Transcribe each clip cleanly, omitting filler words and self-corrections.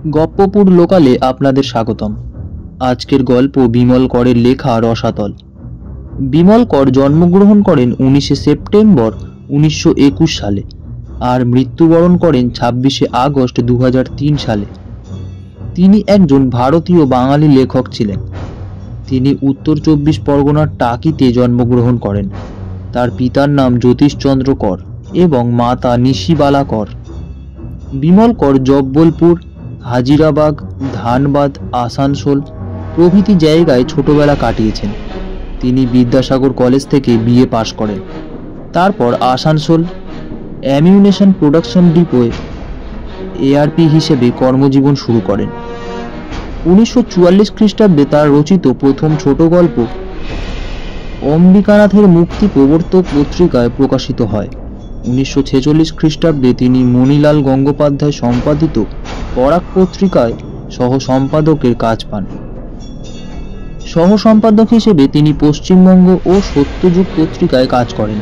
গপ্পপুর লোকালে আপনাদের স্বাগতম। আজকের গল্প বিমল করের লেখা রসাতল। বিমল কর জন্মগ্রহণ করেন 19শে সেপ্টেম্বর 1921 সালে আর মৃত্যুবরণ করেন 26শে আগস্ট 2003 সালে। তিনি একজন ভারতীয় বাঙালি লেখক ছিলেন। তিনি উত্তর 24 পরগনার টাকিতে জন্মগ্রহণ করেন। তার পিতার নাম জ্যোতিষচন্দ্র কর এবং মাতা নিশিবালা কর। বিমল কর জব্বলপুর, হাজিরাবাগ, ধানবাদ, আসানসোল প্রভৃতি জায়গায় ছোটবেলা কাটিয়েছেন। তিনি বিদ্যাসাগর কলেজ থেকে বিএ পাশ করেন। তারপর আসানসোল অ্যামিউনেশন প্রোডাকশন ডিপোয়ে এআরপি হিসেবে কর্মজীবন শুরু করেন। 1944 খ্রিস্টাব্দে তার রচিত প্রথম ছোট গল্প অম্বিকানাথের মুক্তি প্রবর্তক পত্রিকায় প্রকাশিত হয়। 1946 খ্রিস্টাব্দে তিনি মণিলাল গঙ্গোপাধ্যায় সম্পাদিত পরাগ পত্রিকায় সহ সম্পাদকের কাজ পান। সহ সম্পাদক হিসেবে তিনি পশ্চিমবঙ্গ ও সত্যযুগ পত্রিকায় কাজ করেন।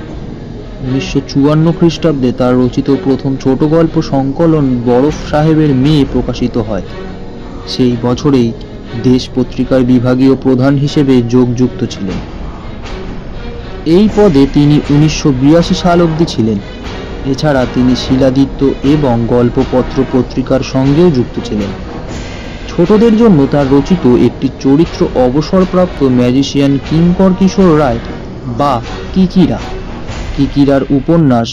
1954 খ্রিস্টাব্দে তার রচিত প্রথম ছোট গল্প সংকলন বরফ সাহেবের মেয়ে প্রকাশিত হয়। সেই বছরেই দেশ পত্রিকার বিভাগীয় প্রধান হিসেবে যোগযুক্ত ছিলেন। এই পদে তিনি 1982 সাল অবধি ছিলেন। এছাড়া তিনি শিলাদিত্য এবং গল্পপত্র পত্রিকার সঙ্গেও যুক্ত ছিলেন। ছোটদের জন্য তার রচিত একটি চরিত্র অবসরপ্রাপ্ত ম্যাজিশিয়ান কিঙ্কর কিশোর রায় বা কিকিরার উপন্যাস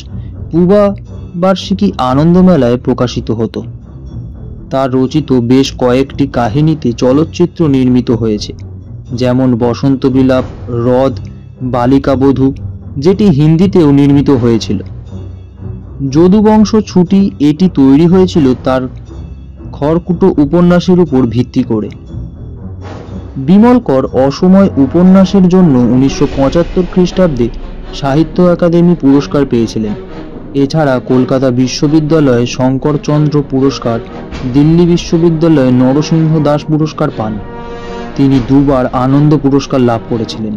পূবা বার্ষিকী আনন্দমেলায় প্রকাশিত হতো। তার রচিত বেশ কয়েকটি কাহিনীতে চলচ্চিত্র নির্মিত হয়েছে, যেমন বসন্ত বিলাপ, হ্রদ, বালিকাবধূ, যেটি হিন্দিতেও নির্মিত হয়েছিল। যদুবংশ ছুটি এটি তৈরি হয়েছিল তার খড়কুটো উপন্যাসের উপর ভিত্তি করে। বিমল কর অসময় উপন্যাসের জন্য 1975 খ্রিস্টাব্দে সাহিত্য একাডেমি পুরস্কার পেয়েছিলেন। এছাড়া কলকাতা বিশ্ববিদ্যালয়ে শঙ্করচন্দ্র পুরস্কার, দিল্লি বিশ্ববিদ্যালয়ে নরসিংহ দাস পুরস্কার পান। তিনি দুবার আনন্দ পুরস্কার লাভ করেছিলেন।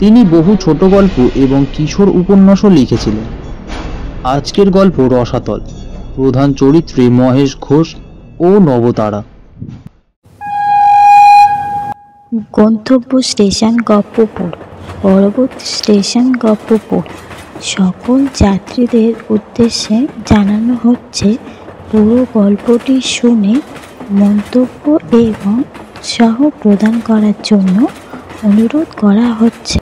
তিনি বহু ছোট গল্প এবং কিশোর উপন্যাসও লিখেছিলেন। আজকের গল্প রসাতল। প্রধান চরিত্রে মহেশ ঘোষ ও নবতারা। গন্তব্য স্টেশন গপ্পপুর, পরবর্তী স্টেশন গপ্পপুর। সকল যাত্রীদের উদ্দেশ্যে জানানো হচ্ছে, পুরো গল্পটি শুনে মন্তব্য এবং উৎসাহ প্রদান করার জন্য অনুরোধ করা হচ্ছে।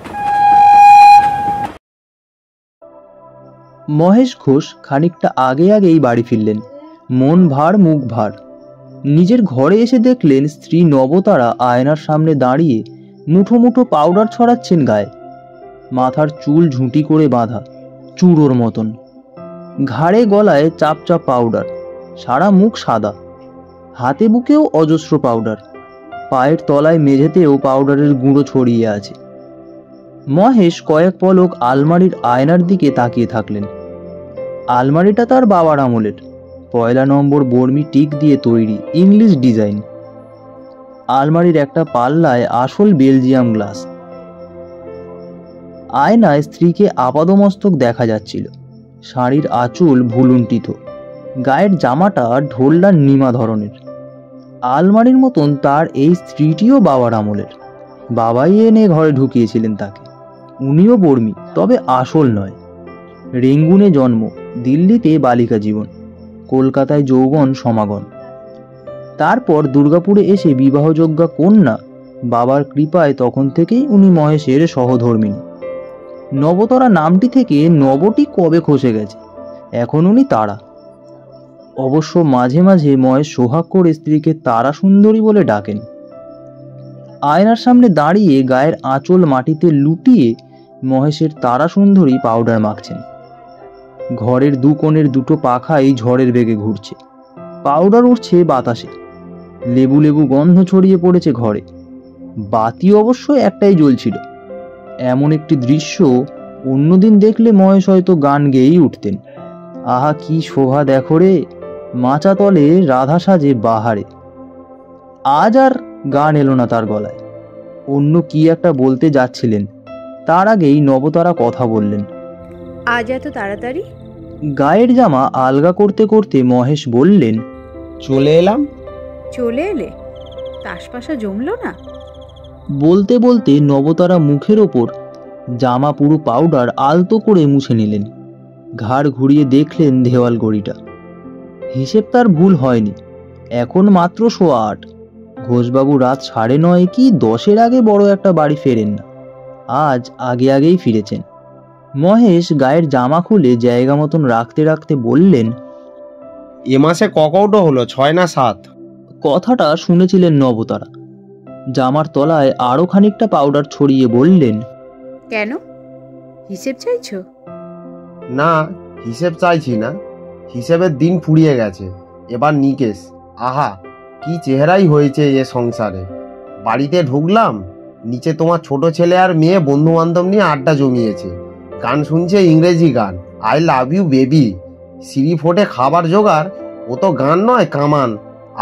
মহেশ ঘোষ খানিকটা আগেই বাড়ি ফিরলেন। মন ভার, মুখ ভার। নিজের ঘরে এসে দেখলেন স্ত্রী নবতারা আয়নার সামনে দাঁড়িয়ে মুঠো মুঠো পাউডার ছড়াচ্ছেন গায়ে। মাথার চুল ঝুঁটি করে বাঁধা, চূড়োর মতন। ঘাড়ে গলায় চাপ চাপ পাউডার, সারা মুখ সাদা। হাতে বুকেও অজস্র পাউডার। পায়ের তলায় মেঝেতেও পাউডারের গুঁড়ো ছড়িয়ে আছে। মহেশ কয়েক পলক আলমারির আয়নার দিকে তাকিয়ে থাকলেন। আলমারিটা তার বাবার আমলের, 1 নম্বর বর্মি টিক দিয়ে তৈরি, ইংলিশ ডিজাইন। আলমারির একটা পাল্লায় আসল বেলজিয়াম গ্লাস। আয়নায় স্ত্রীকে আপাদমস্তক দেখা যাচ্ছিল। শাড়ির আঁচল ভুলুন্টিত, গায়ের জামাটা ঢোল্লার নিমা ধরনের। আলমারির মতন তার এই স্ত্রীটিও বাবার আমলের। বাবাই এনে ঘরে ঢুকিয়েছিলেন তাকে। উনিও বর্মি, তবে আসল নয়। রেঙ্গুনে জন্ম, দিল্লিতে বালিকা জীবন, কলকাতায় যৌবন সমাগম। তারপর দুর্গাপুরে এসে বিবাহযোগ্যা কন্যা। বাবার কৃপায় তখন থেকেই উনি মহেশের সহধর্মিণী। নবতারা নামটি থেকে নবটি কবে খসে গেছে, এখন উনি তারা। অবশ্য মাঝে মাঝে মহেশ সোহাগ করে স্ত্রীকে তারা সুন্দরী বলে ডাকেন। আয়নার সামনে দাঁড়িয়ে গায়ের আঁচল মাটিতে লুটিয়ে মহেশের তারা সুন্দরী পাউডার মাখছেন। ঘরের দু কোণের দুটো পাখাই ঝড়ের বেগে ঘুরছে। পাউডার উঠছে বাতাসে। লেবু লেবু গন্ধ ছড়িয়ে পড়েছে ঘরে। বাতি অবশ্য একটাই জ্বলছিল। এমন একটি দৃশ্য অন্যদিন দেখলে মহেশ হয়তো গান গেয়েই উঠতেন। আহা কি শোভা দেখো রে, মাচা তলে রাধা সাজে বাহারে। আজ আর গান এলো না তার গলায়। অন্য কি একটা বলতে যাচ্ছিলেন, তার আগেই নবতারা কথা বললেন। আজ এত তাড়াতাড়ি? গায়ের জামা আলগা করতে করতে মহেশ বললেন, চলে এলাম। চলে এলে? তাসপাশা জমলো না? বলতে বলতে নবতারা মুখের ওপর জামা পুরো পাউডার আলতো করে মুছে নিলেন। ঘাড় ঘুরিয়ে দেখলেন দেওয়াল ঘড়িটা। হিসেব তার ভুল হয়নি, এখন মাত্র 8:15। ঘোষবাবু রাত 9:30 কি 10-এর আগে বড় একটা বাড়ি ফেরেন না। আজ আগে আগেই ফিরেছেন। মহেশ গায়ের জামা খুলে জায়গা মতন রাখতে রাখতে বললেন, এ মাসে ককৌটো হলো, 6 না 7? কথাটা শুনেছিলেন নবতারা। জামার তলায় আরো খানিকটা পাউডার ছড়িয়ে বললেন, কেন, হিসেব চাইছো? না, হিসেব চাইছি না, হিসেবের দিন ফুরিয়ে গেছে, এবার নিকেশ। আহা, কি চেহারাই হয়েছে এ সংসারে। বাড়িতে ঢুকলাম, নিচে তোমার ছোট ছেলে আর মেয়ে বন্ধু বান্ধব নিয়ে আড্ডা জমিয়েছে, গান শুনছে, ইংরেজি গান, আই লাভ ইউ বেবি। সিঁড়ি ফোটে খাবার জোগাড়, ও তো গান নয় কামান।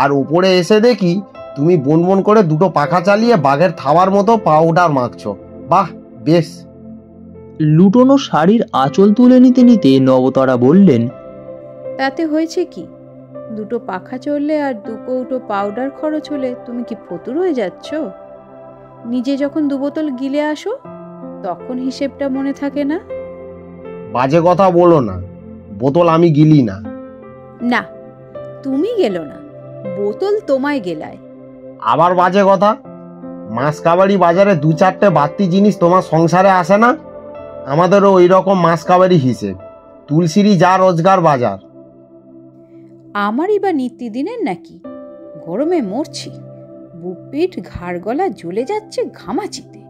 আর উপরে এসে দেখি তুমি বনবন করে দুটো পাখা চালিয়ে বাঘের থাবার মতো পাউডার মাখছো। বাহ, বেশ। লুটোনো শাড়ির আঁচল তুলে নিতে নিতে নবতারা বললেন, তাতে হয়েছে কি? দুটো পাখা চললে আর 2 কৌটো পাউডার খরচ হলে তুমি কি ফতুর হয়ে যাচ্ছ? নিজে যখন 2 বোতল গিলে আসো তখন হিসেবটা মনে থাকে না? বাজে কথা বলো না, বোতল আমি গিলি না। না, তুমি গেলো না, বোতল তোমায় গেলায়। আবার বাজে কথা? মাসকাবাড়ি বাজারে 2-4টে বাড়তি জিনিস তোমার সংসারে আসে না? আমাদেরও ওই রকম মাসকাবাড়ি হিসেব, তুলসিরই যা রোজগার বাজার। আমারই বা নিত্যদিনের নাকি? গরমে মরছি, বুক পিঠ ঘাড় গলা জ্বলে যাচ্ছে ঘামাচিতে।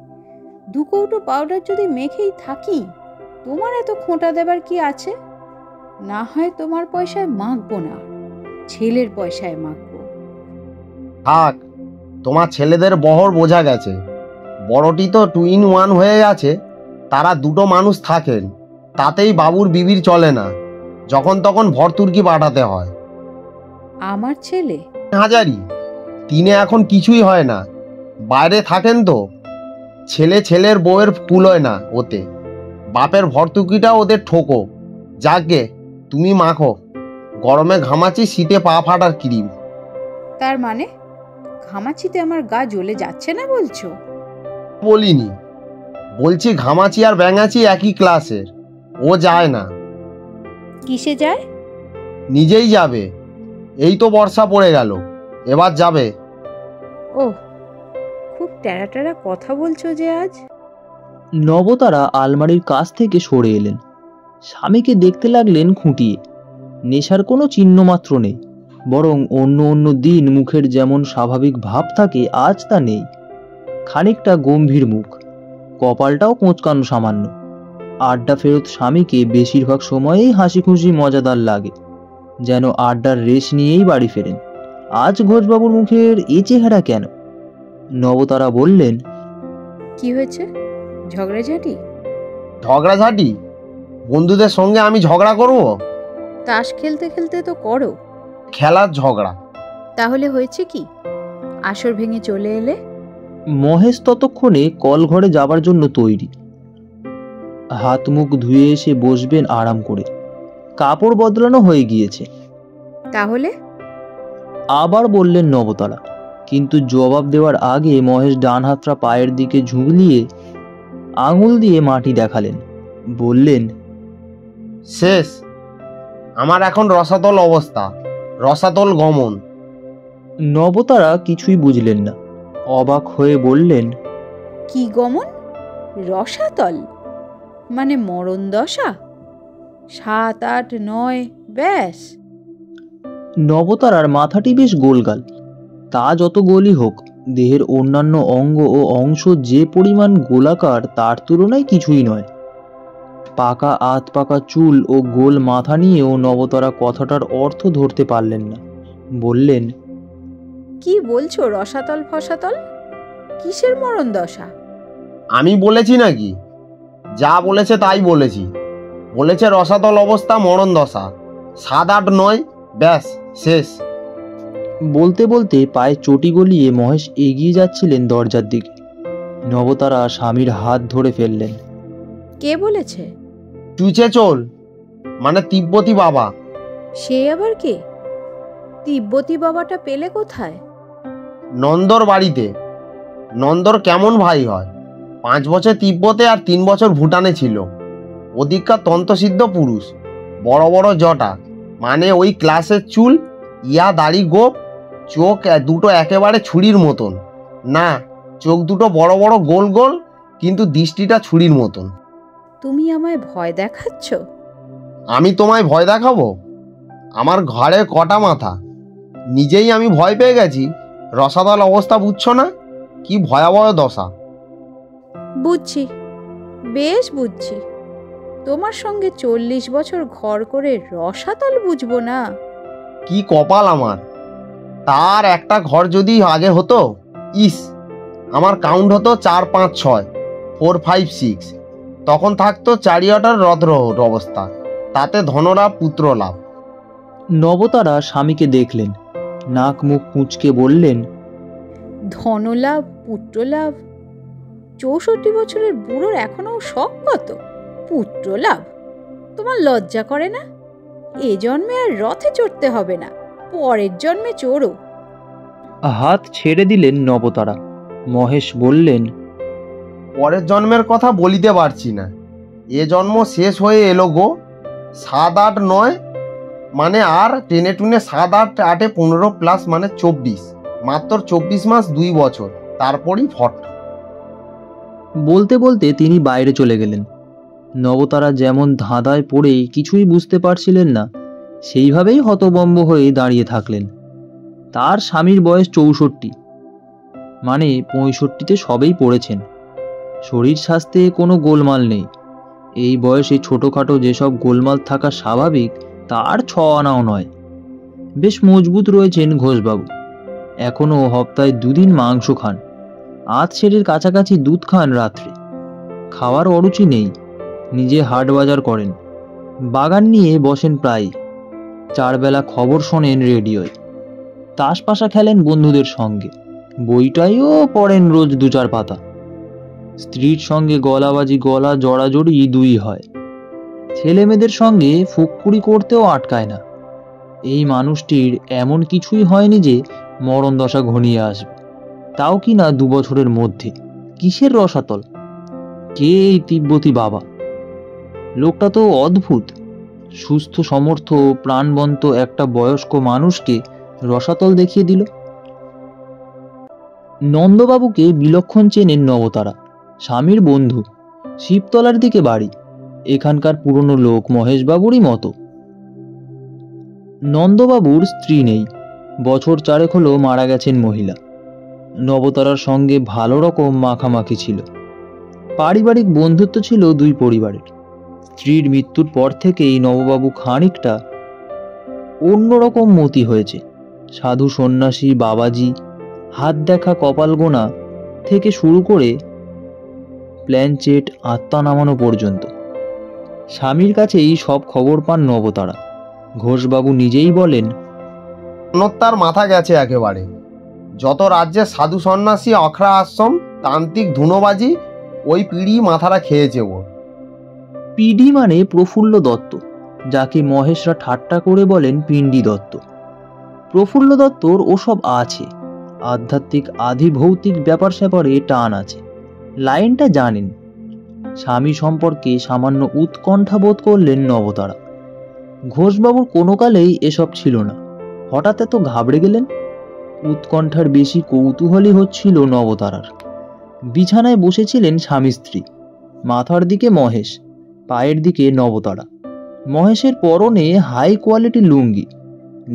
2 কৌটো পাউডার যদি মেখেই থাকি, তোমার এত খোঁটা দেবার কি আছে? না হয় তোমার পয়সায় মাখবো না, ছেলের পয়সায় মাখবো। থাক, তোমার ছেলেদের বহর বোঝা গেছে। বড়টি তো 2 in 1 হয়ে গেছে, তারা 2টো মানুষ থাকেন, তাতেই বাবুর বিবির চলে না, যখন তখন ভরতুর্কি পাঠাতে হয়। আমার ছেলে হাজারি 3-এ এখন কিছুই হয় না, বাইরে থাকেন তো। ছেলের বউয়ের কুলোয় না ওতে, বাপের ভর্তুকিটা ওদের ঠোকো। যাকগে, তুমি মাখো, গরমে ঘামাচি, শীতে পা ফাটার ক্রিম। তার মানে ঘামাচিতে আমার গা জ্বলে যাচ্ছে না বলছো? বলিনি, বলছি ঘামাচি আর ব্যাঙাচি একই ক্লাসের, ও যায় না। কিসে যায়? নিজেই যাবে, এই তো বর্ষা পড়ে গেল, এবার যাবে। ও, খুব টেরা টেরা কথা বলছো যে আজ। নবতারা আলমারির কাছ থেকে সরে এলেন। স্বামীকে দেখতে লাগলেন খুঁটিয়ে। নেশার কোনো চিহ্ন মাত্র নেই, বরং অন্য অন্য দিন মুখের যেমন স্বাভাবিক ভাব থাকে আজ তা নেই। খানিকটা গম্ভীর মুখ, কপালটাও কোঁচকানো সামান্য। আড্ডা ফেরত স্বামীকে বেশিরভাগ সময়েই হাসি খুশি মজাদার লাগে, যেন আড্ডার রেশ নিয়েই বাড়ি ফেরেন। আজ ঘোষবাবুর মুখের এ চেহারা কেন? নবতারা বললেন, কি হয়েছে? ঝগড়াঝাটি? ঝগড়াঝাটি? বন্ধুদের সঙ্গে আমি ঝগড়া করব? তাস খেলতে খেলতে তো করো। খেলার ঝগড়া। তাহলে হয়েছে কি? আসর ভেঙে চলে এলে। মহেশ ততক্ষণে কল ঘরে যাবার জন্য তৈরি। হাত মুখ ধুয়ে এসে বসবেন আরাম করে। কাপড় বদলানো হয়ে গিয়েছে। তাহলে? আবার বললেন নবতারা, কিন্তু জবাব দেওয়ার আগে মহেশ ডান হাতটা পায়ের দিকে ঝুলিয়ে আঙুল দিয়ে মাটি দেখালেন। বললেন, শেষ। আমার এখন রসাতল অবস্থা, রসাতল গমন। নবতারা কিছুই বুঝলেন না, অবাক হয়ে বললেন, কি গমন? রসাতল মানে মরণ দশা? 7, 8, 9 ব্যাস। নবতারার মাথাটি বেশ গোলগাল। তা যত গোলই হোক, দেহের অন্যান্য অঙ্গ ও অংশ যে পরিমাণ গোলাকার তার তুলনায় কিছুই নয়। পাকা আধ পাকা চুল ও গোল মাথা নিয়েও নবতারা কথাটার অর্থ ধরতে পারলেন না। বললেন, কি বলছো রসাতল ফসাতল? কিসের মরণ দশা? আমি বলেছি নাকি? যা বলেছে তাই বলেছি। বলেছে রসাতল অবস্থা, মরণ দশা। 7, 8, 9 ব্যাস, শেষ। বলতে বলতে পায়ে চটি গলিয়ে মহেশ এগিয়ে যাচ্ছিলেন দরজার দিকে। নবতারা স্বামীর হাত ধরে ফেললেন। কে বলেছে? চুচে চোল মানে তিব্বতী বাবা। সে আবার কে? তিব্বতী বাবাটা পেলে কোথায়? নন্দর বাড়িতে। নন্দর কেমন ভাই হয়, 5 বছর তিব্বতে আর 3 বছর ভুটানে ছিল। অধিকার তন্ত্রসিদ্ধ পুরুষ, বড় বড় জটা, মানে ওই ক্লাসের চুল, ইয়া দাড়ি গোপ, চোখ দুটো একেবারে ছুরির মতন। না, চোখ দুটো বড় বড় গোল গোল, কিন্তু দৃষ্টিটা ছুরির মতন। তুমি আমায় ভয় দেখাচ্ছ? আমি তোমায় ভয় দেখাবো? আমার ঘাড়ে কটা মাথা, নিজেই আমি ভয় পেয়ে গেছি। রসাতল অবস্থা বুঝছো না? কি ভয়াবহ দশা। বুঝছি, বেশ বুঝছি। তোমার সঙ্গে 40 বছর ঘর করে রসাতল বুঝবো না? কি কপাল আমার। তার একটা ঘর যদি আগে হতো, ইস, আমার কাউন্ট হতো 4, 5, 6, 4, 5, 6। তখন থাকতো চারিয়াটার রথরহট অবস্থা, তাতে ধনলাভ পুত্র লাভ। নবতারা স্বামীকে দেখলেন, নাক মুখ কুঁচকে বললেন, ধনলাভ পুত্রলাভ? 64 বছরের বুড়োর এখনো শখ কত? পুত্রলাভ? তোমার লজ্জা করে না? এ জন্মে আর রথে চড়তে হবে না, পরের জন্মে চড়ো। হাত ছেড়ে দিলেন নবতারা। মহেশ বললেন, পরের জন্মের কথা বলিতে পারছি না। এ জন্ম শেষ হয়ে এলো গো। 7, 8, 9, মানে আর টেনে টুনে 7, 8, 8, 15 প্লাস মানে 24। মাত্র 24 মাস 2 বছর, তারপরই ফট। বলতে বলতে তিনি বাইরে চলে গেলেন। নবতারা যেমন ধাঁধায় পড়ে কিছুই বুঝতে পারছিলেন না, সেইভাবেই হতবম্ব হয়ে দাঁড়িয়ে থাকলেন। তার স্বামীর বয়স 64, মানে 65-তে সবেই পড়েছেন। শরীর স্বাস্থ্যে কোনো গোলমাল নেই। এই বয়সে ছোটোখাটো যেসব গোলমাল থাকা স্বাভাবিক, তার 6 আনাও নয়। বেশ মজবুত রয়েছেন ঘোষবাবু। এখনও সপ্তাহে 2 দিন মাংস খান, 8 সেরের কাছাকাছি দুধ খান রাত্রে। খাওয়ার অরুচি নেই, নিজে হাট বাজার করেন, বাগান নিয়ে বসেন প্রায়। 4 বেলা খবর শোনেন রেডিওয়, তাস পাশা খেলেন বন্ধুদের সঙ্গে, বইটাইও পড়েন রোজ 2-4 পাতা। স্ত্রীর সঙ্গে গলাবাজি, গলা জড়াজড়ি 2 হয়। ছেলে মেয়েদের সঙ্গে ফুককুড়ি করতেও আটকায় না। এই মানুষটির এমন কিছুই হয়নি যে মরণ দশা ঘনিয়ে আসবে, তাও কি না 2 বছরের মধ্যে। কিসের রসাতল? কে এই তিব্বতী বাবা? লোকটা তো অদ্ভুত। সুস্থ সমর্থ প্রাণবন্ত একটা বয়স্ক মানুষকে রসাতল দেখিয়ে দিল। নন্দবাবুকে বিলক্ষণ চেনেন নবতারা, স্বামীর বন্ধু। শিবতলার দিকে বাড়ি, এখানকার পুরনো লোক, মহেশবাবুরই মতো। নন্দবাবুর স্ত্রী নেই, বছর 4 হলো মারা গেছেন মহিলা। নবতারার সঙ্গে ভালো রকম মাখামাখি ছিল, পারিবারিক বন্ধুত্ব ছিল 2 পরিবারের। স্ত্রীর মৃত্যুর পর থেকেই নববাবু খানিকটা অন্যরকম মতি হয়েছে। সাধু সন্ন্যাসী, বাবাজি, হাত দেখা কপাল গোনা থেকে শুরু করে প্ল্যানচেট আত্মা নামানো পর্যন্ত স্বামীর কাছেই সব খবর পান নবতারা। ঘোষবাবু নিজেই বলেন, তার মাথা গেছে একেবারে। যত রাজ্যে সাধু সন্ন্যাসী, অখরা আশ্রম, তান্ত্রিক, ধুনোবাজি, ওই পিড়ি মাথাটা খেয়েছে ওর। পিডি মানে প্রফুল্ল দত্ত, যাকে মহেশরা ঠাট্টা করে বলেন পিন্ডি দত্ত। প্রফুল্ল দত্তর ওসব আছে, আধ্যাত্মিক আধিভৌতিক ব্যাপার স্যাপারে টান আছে, লাইনটা জানেন। স্বামী সম্পর্কে সামান্য উৎকণ্ঠা বোধ করলেন নবতারা। ঘোষবাবুর কোনো কালেই এসব ছিল না, হঠাৎ এত ঘাবড়ে গেলেন। উৎকণ্ঠার বেশি কৌতূহলী হচ্ছিল নবতারার। বিছানায় বসেছিলেন স্বামী স্ত্রী, মাথার দিকে মহেশ, পায়ের দিকে নবতারা। মহেশের পরনে হাই কোয়ালিটি লুঙ্গি,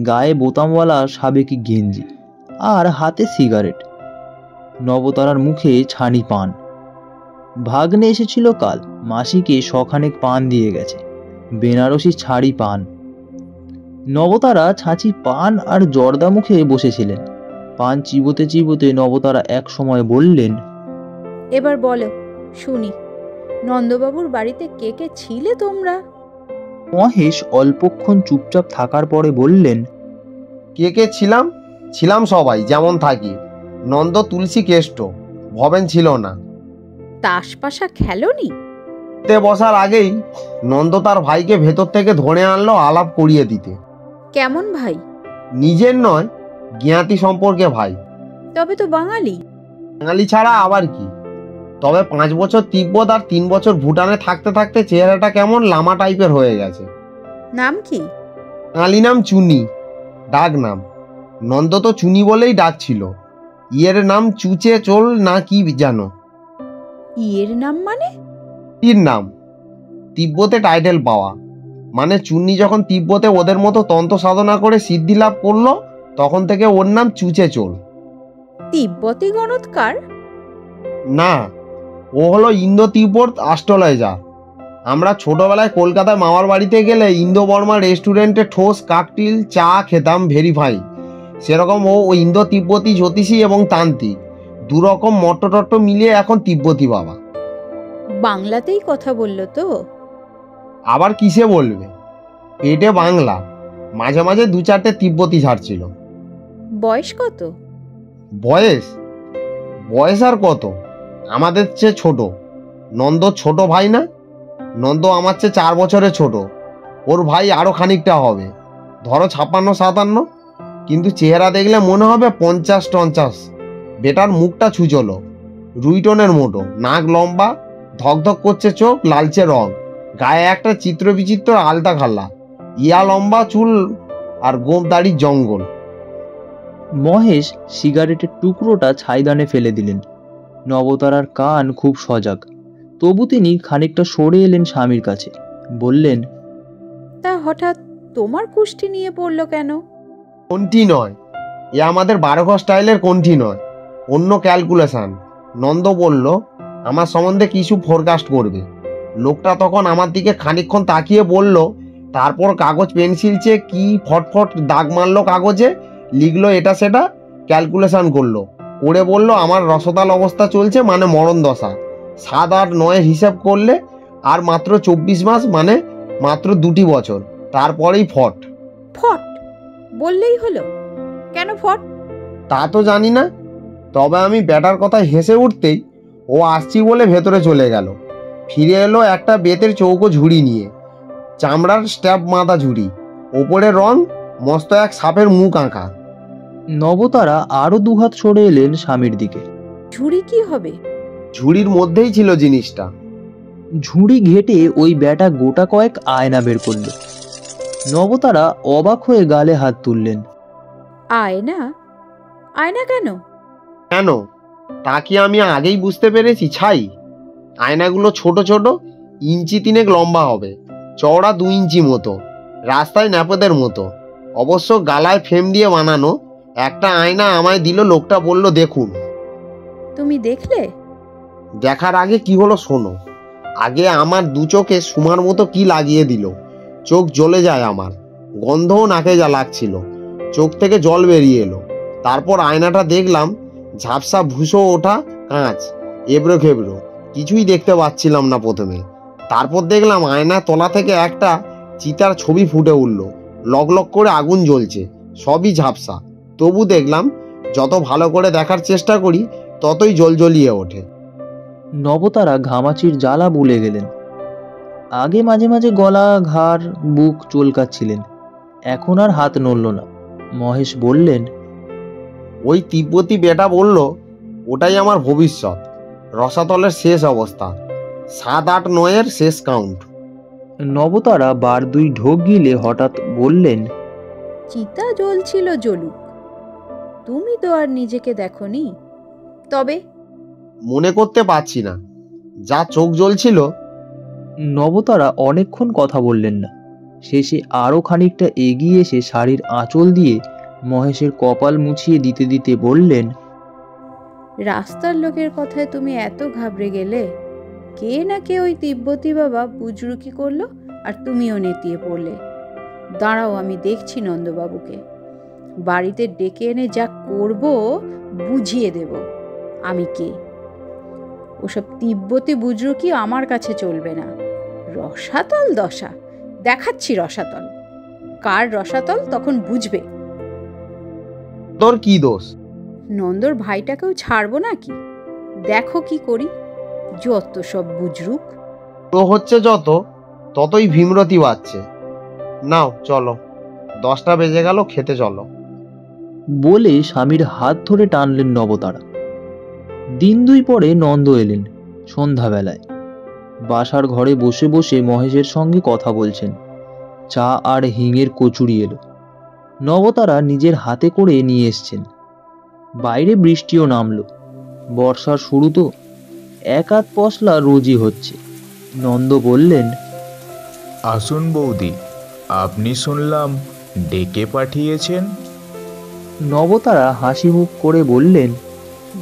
গায়ে বোতামওয়ালা সাবেকি গেঞ্জি, আর হাতে সিগারেট। নবতারার মুখে ছানি পান। ভাগ্নে এসেছিল কাল, মাসিকে শখানেক পান দিয়ে গেছে, বেনারসি ছাড়ি পান। নবতারা ছাঁচি পান আর জর্দা মুখে বসেছিলেন। পান চিবোতে চিবোতে নবতারা এক সময় বললেন, এবার বলো শুনি, নন্দবাবুর বাড়িতে কে কে ছিলে তোমরা? মহেশ অল্পক্ষণ চুপচাপ থাকার পরে বললেন, কে কে ছিলাম? ছিলাম সবাই, যেমন থাকি। নন্দ, তুলসী, কেষ্ট, ভবেন ছিল না। তাস পাশা খেলোনি? তে বসার আগেই নন্দ তার ভাইকে ভেতর থেকে ধরে আনলো আলাপ করিয়ে দিতে। কেমন ভাই? নিজের নয়, জ্ঞাতি সম্পর্কে ভাই। তবে তো বাঙালি। বাঙালি ছাড়া আবার কি। তবে 5 বছর তিব্বত আর 3 বছর ভুটানে থাকতে থাকতে চেহারাটা কেমন লামা টাইপের হয়ে গেছে। নাম কি? বাঙালি নাম চুনি, ডাক নাম। নন্দ তো চুনি বলেই ডাক ছিল। ইয়ের নাম চুচে চোল না কি জানো। ইয়ের নাম মানে? এর নাম তিব্বতে টাইটেল পাওয়া। মানে চুন্নি যখন তিব্বতে ওদের মতো তন্ত্র সাধনা করে সিদ্ধি লাভ করলো, তখন থেকে ওর নাম চুচে চোল। তিব্বতী গণৎকার? না, ও হলো ইন্দো তিব্বত অ্যাস্ট্রোলজার। আমরা ছোটবেলায় কলকাতায় মামার বাড়িতে গেলে ইন্দো বর্মা রেস্টুরেন্টে ঠোস কাকটিল চা খেতাম ভেরিফাই। সেরকম ও ইন্দো তিব্বতী জ্যোতিষী এবং তান্ত্রিক দুরকম মট্ট মিলিয়ে এখন তিব্বতী বাবা। বাংলাতেই কথা বললো তো? আবার কিসে বলবে, পেটে বাংলা। মাঝে মাঝে 2-4টে তিব্বতী ছাড়ছিল। বয়স কত? বয়স বয়স আর কত, আমাদের চেয়ে ছোট। নন্দ ছোট ভাই না? নন্দ আমার চেয়ে 4 বছরের ছোট। ওর ভাই আরো খানিকটা হবে, ধরো 56-57। কিন্তু চেহারা দেখলে মনে হবে 50-50। বেটার মুখটা ছুচলো, রুইটনের মোটো, নাক লম্বা, ধকধক করছে চোখ, লালচে রং, গায়ে একটা চিত্র বিচিত্র আলতা খাল্লা, ইয়া লম্বা চুল আর গোপ দাড়ির জঙ্গল। মহেশ সিগারেটের টুকরোটা ছাইদানে ফেলে দিলেন। নবতারার কান খুব সজাগ, তবু তিনি খানিকটা সরে এলেন স্বামীর কাছে, বললেন, তা হঠাৎ তোমার কুষ্টি নিয়ে পড়লো কেন? কোনটি নয়, এ আমাদের 12 ঘর স্টাইলের কোনটি নয়, অন্য ক্যালকুলেশন। নন্দ বলল আমার সম্বন্ধে কিছু ফোরকাস্ট করবে। লোকটা তখন আমার দিকে খানিকক্ষণ তাকিয়ে বলল, তারপর কাগজ পেন্সিল চেয়ে কি ফটফট দাগ মারলো কাগজে, লিখলো এটা সেটা, ক্যালকুলেশন করলো, করে বলল আমার রসতাল অবস্থা চলছে, মানে মরণ দশা। 7 আর 9 হিসাব করলে আর মাত্র 24 মাস, মানে মাত্র 2টি বছর, তারপরেই ফট। ফট বললেই হলো? কেন ফট? তা তো জানি না, তবে আমি ব্যাটার কথায় হেসে উঠতেই ও আসছি বলে ভেতরে চলে গেল। ফিরে এলো একটা বেতের চৌকো ঝুড়ি নিয়ে, চামড়ার স্ট্যাপ মাথা ঝুড়ি, ওপরে রং মস্ত এক সাপের মুখ আঁকা। নবতারা আরো 2 হাত সরে এলেন স্বামীর দিকে। ঝুড়ি কি হবে? ঝুড়ির মধ্যেই ছিল জিনিসটা। ঝুড়ি ঘেটে ওই ব্যাটা গোটা কয়েক আয়না বের করল। নবতারা অবাক হয়ে গালে হাত তুললেন। আয়না? আয়না কেন? কেন তা কি আমি আগেই বুঝতে পেরেছি ছাই? আয়নাগুলো ছোট ছোট, 1 ইঞ্চি 3 লম্বা হবে, চওড়া 2 ইঞ্চি মতো, রাস্তায় ন্যাপেদের মতো। অবশ্য গালায় ফ্রেম দিয়ে বানানো। একটা আয়না আমায় দিল, লোকটা বলল দেখুন। তুমি দেখলে? দেখার আগে কি হলো শোনো। আগে আমার 2 চোখে সুমার মতো কি লাগিয়ে দিল, চোখ জ্বলে যায় আমার, গন্ধও নাকে যা লাগছিল, চোখ থেকে জল বেরিয়ে এলো। তারপর আয়নাটা দেখলাম, ঝাপসা ভুসো ওঠা কাঁচ, এবড়ো খেবড়ো, কিছুই দেখতে পাচ্ছিলাম না প্রথমে। তারপর দেখলাম আয়নার তলা থেকে একটা চিতার ছবি ফুটে উঠল, লক লক করে আগুন জ্বলছে, সবই ঝাপসা। তবু দেখলাম যত ভালো করে দেখার চেষ্টা করি ততই জ্বলজ্বলিয়ে ওঠে। নবতারা ঘামাচির জ্বালা ভুলে গেলেন। আগে মাঝে মাঝে গলা, ঘাড়, বুক চুলকাচ্ছিলেন, এখন আর হাত নড়ল না। মহেশ বললেন, ওই তিব্বতী বেটা বলল ওটাই আমার ভবিষ্যৎ, রসাতলের শেষ অবস্থা, 7, 8, 9 শেষ কাউন্ট। নবতারা 2 ঢোক গিলে হঠাৎ বললেন, চিতা জ্বলছিল জ্বলুক, তুমি তো আর নিজেকে দেখোনি। তবে মনে করতে পারছি না, যা চোখ জ্বলছিল। নবতারা অনেকক্ষণ কথা বললেন না। শেষে আরো খানিকটা এগিয়ে এসে শাড়ির আঁচল দিয়ে মহেশের কপাল মুছিয়ে দিতে দিতে বললেন, রাস্তার লোকের কথায় তুমি এত ঘাবড়ে গেলে? কে না কে ওই তিব্বতী বাবা বুজরুকি করলো আর তুমিও নেতিয়ে পড়লে। দাঁড়াও, আমি দেখছি নন্দবাবুকে, বাড়িতে ডেকে এনে যা করব বুঝিয়ে দেব আমি কে। ওসব তিব্বতী বুজরুকি আমার কাছে চলবে না। রসাতল দশা দেখাচ্ছি, রসাতল কার রসাতল তখন বুঝবে। তোর কি দোষ? নন্দর ভাইটাকেও ছাড়বো নাকি? দেখো কি করি, যত সব বুজরুক। তো হচ্ছে যত, ততই ভীমরতি বাজছে। নাও চলো, 10টা বেজে গেল, খেতে চলো। বলে স্বামীর হাত ধরে টানলেন নবতারা। দিন 2 পরে নন্দ এলেন সন্ধ্যাবেলায়। বাসার ঘরে বসে বসে মহেশের সঙ্গে কথা বলছেন। চা আর হিঙের কচুরি এলো। নবতারা নিজের হাতে করে নিয়ে এসছেন। বাইরে বৃষ্টিও নামলো। বর্ষার শুরু তো, 1 আধ পশলা রোজই হচ্ছে। নন্দ বললেন, আসুন বৌদি, আপনি শুনলাম ডেকে পাঠিয়েছেন। নবতারা হাসি মুখ করে বললেন,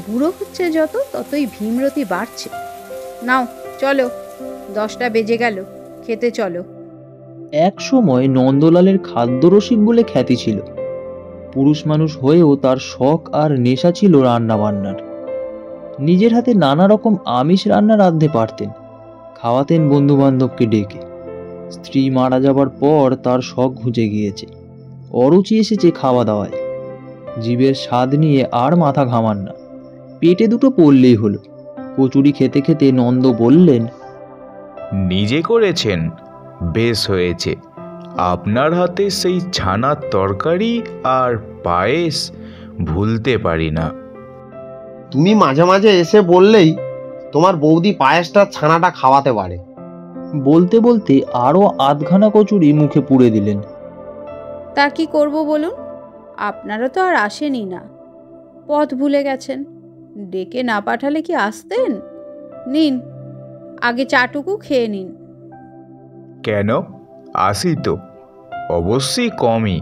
বুড়ো হচ্ছে যত ততই ভীমরতি বাড়ছে। নাও চলো, 10টা বেজে গেল, খেতে চলো। এক সময় নন্দলালের খাদ্যরসিক বলে খ্যাতি ছিল। পুরুষ মানুষ হয়েও তার শখ আর নেশা ছিল রান্না বান্নার। নিজের হাতে নানা রকম আমিষ রান্না রাঁধতে পারতেন। খাওয়াতেন বন্ধু বান্ধবকে ডেকে। স্ত্রী মারা যাবার পর তার শখ ঘুচে গিয়েছে। অরুচি এসেছে খাওয়া দাওয়ায়। জীবের স্বাদ নিয়ে আর মাথা ঘামান না। পেটে 2টো পড়লেই হলো। কচুরি খেতে খেতে নন্দ বললেন, নিজে করেছেন? বেশ হয়েছে। আপনার হাতে সেই ছানার তরকারি আর পায়েস ভুলতে পারি না। তুমি মাঝে মাঝে এসে বললেই তোমার বৌদি পায়েসটা ছানাটা খাওয়াতে পারে। বলতে বলতে আরও 8খানা কচুরি মুখে পুড়ে দিলেন। তা কি করব বলুন? আপনারা তো আর আসেনি না, পথ ভুলে গেছেন। ডেকে না পাঠালে কি আসতেন? নিন, আগে চাটুকু খেয়ে নিন। কেন, আসি তো, অবশ্যই কমই।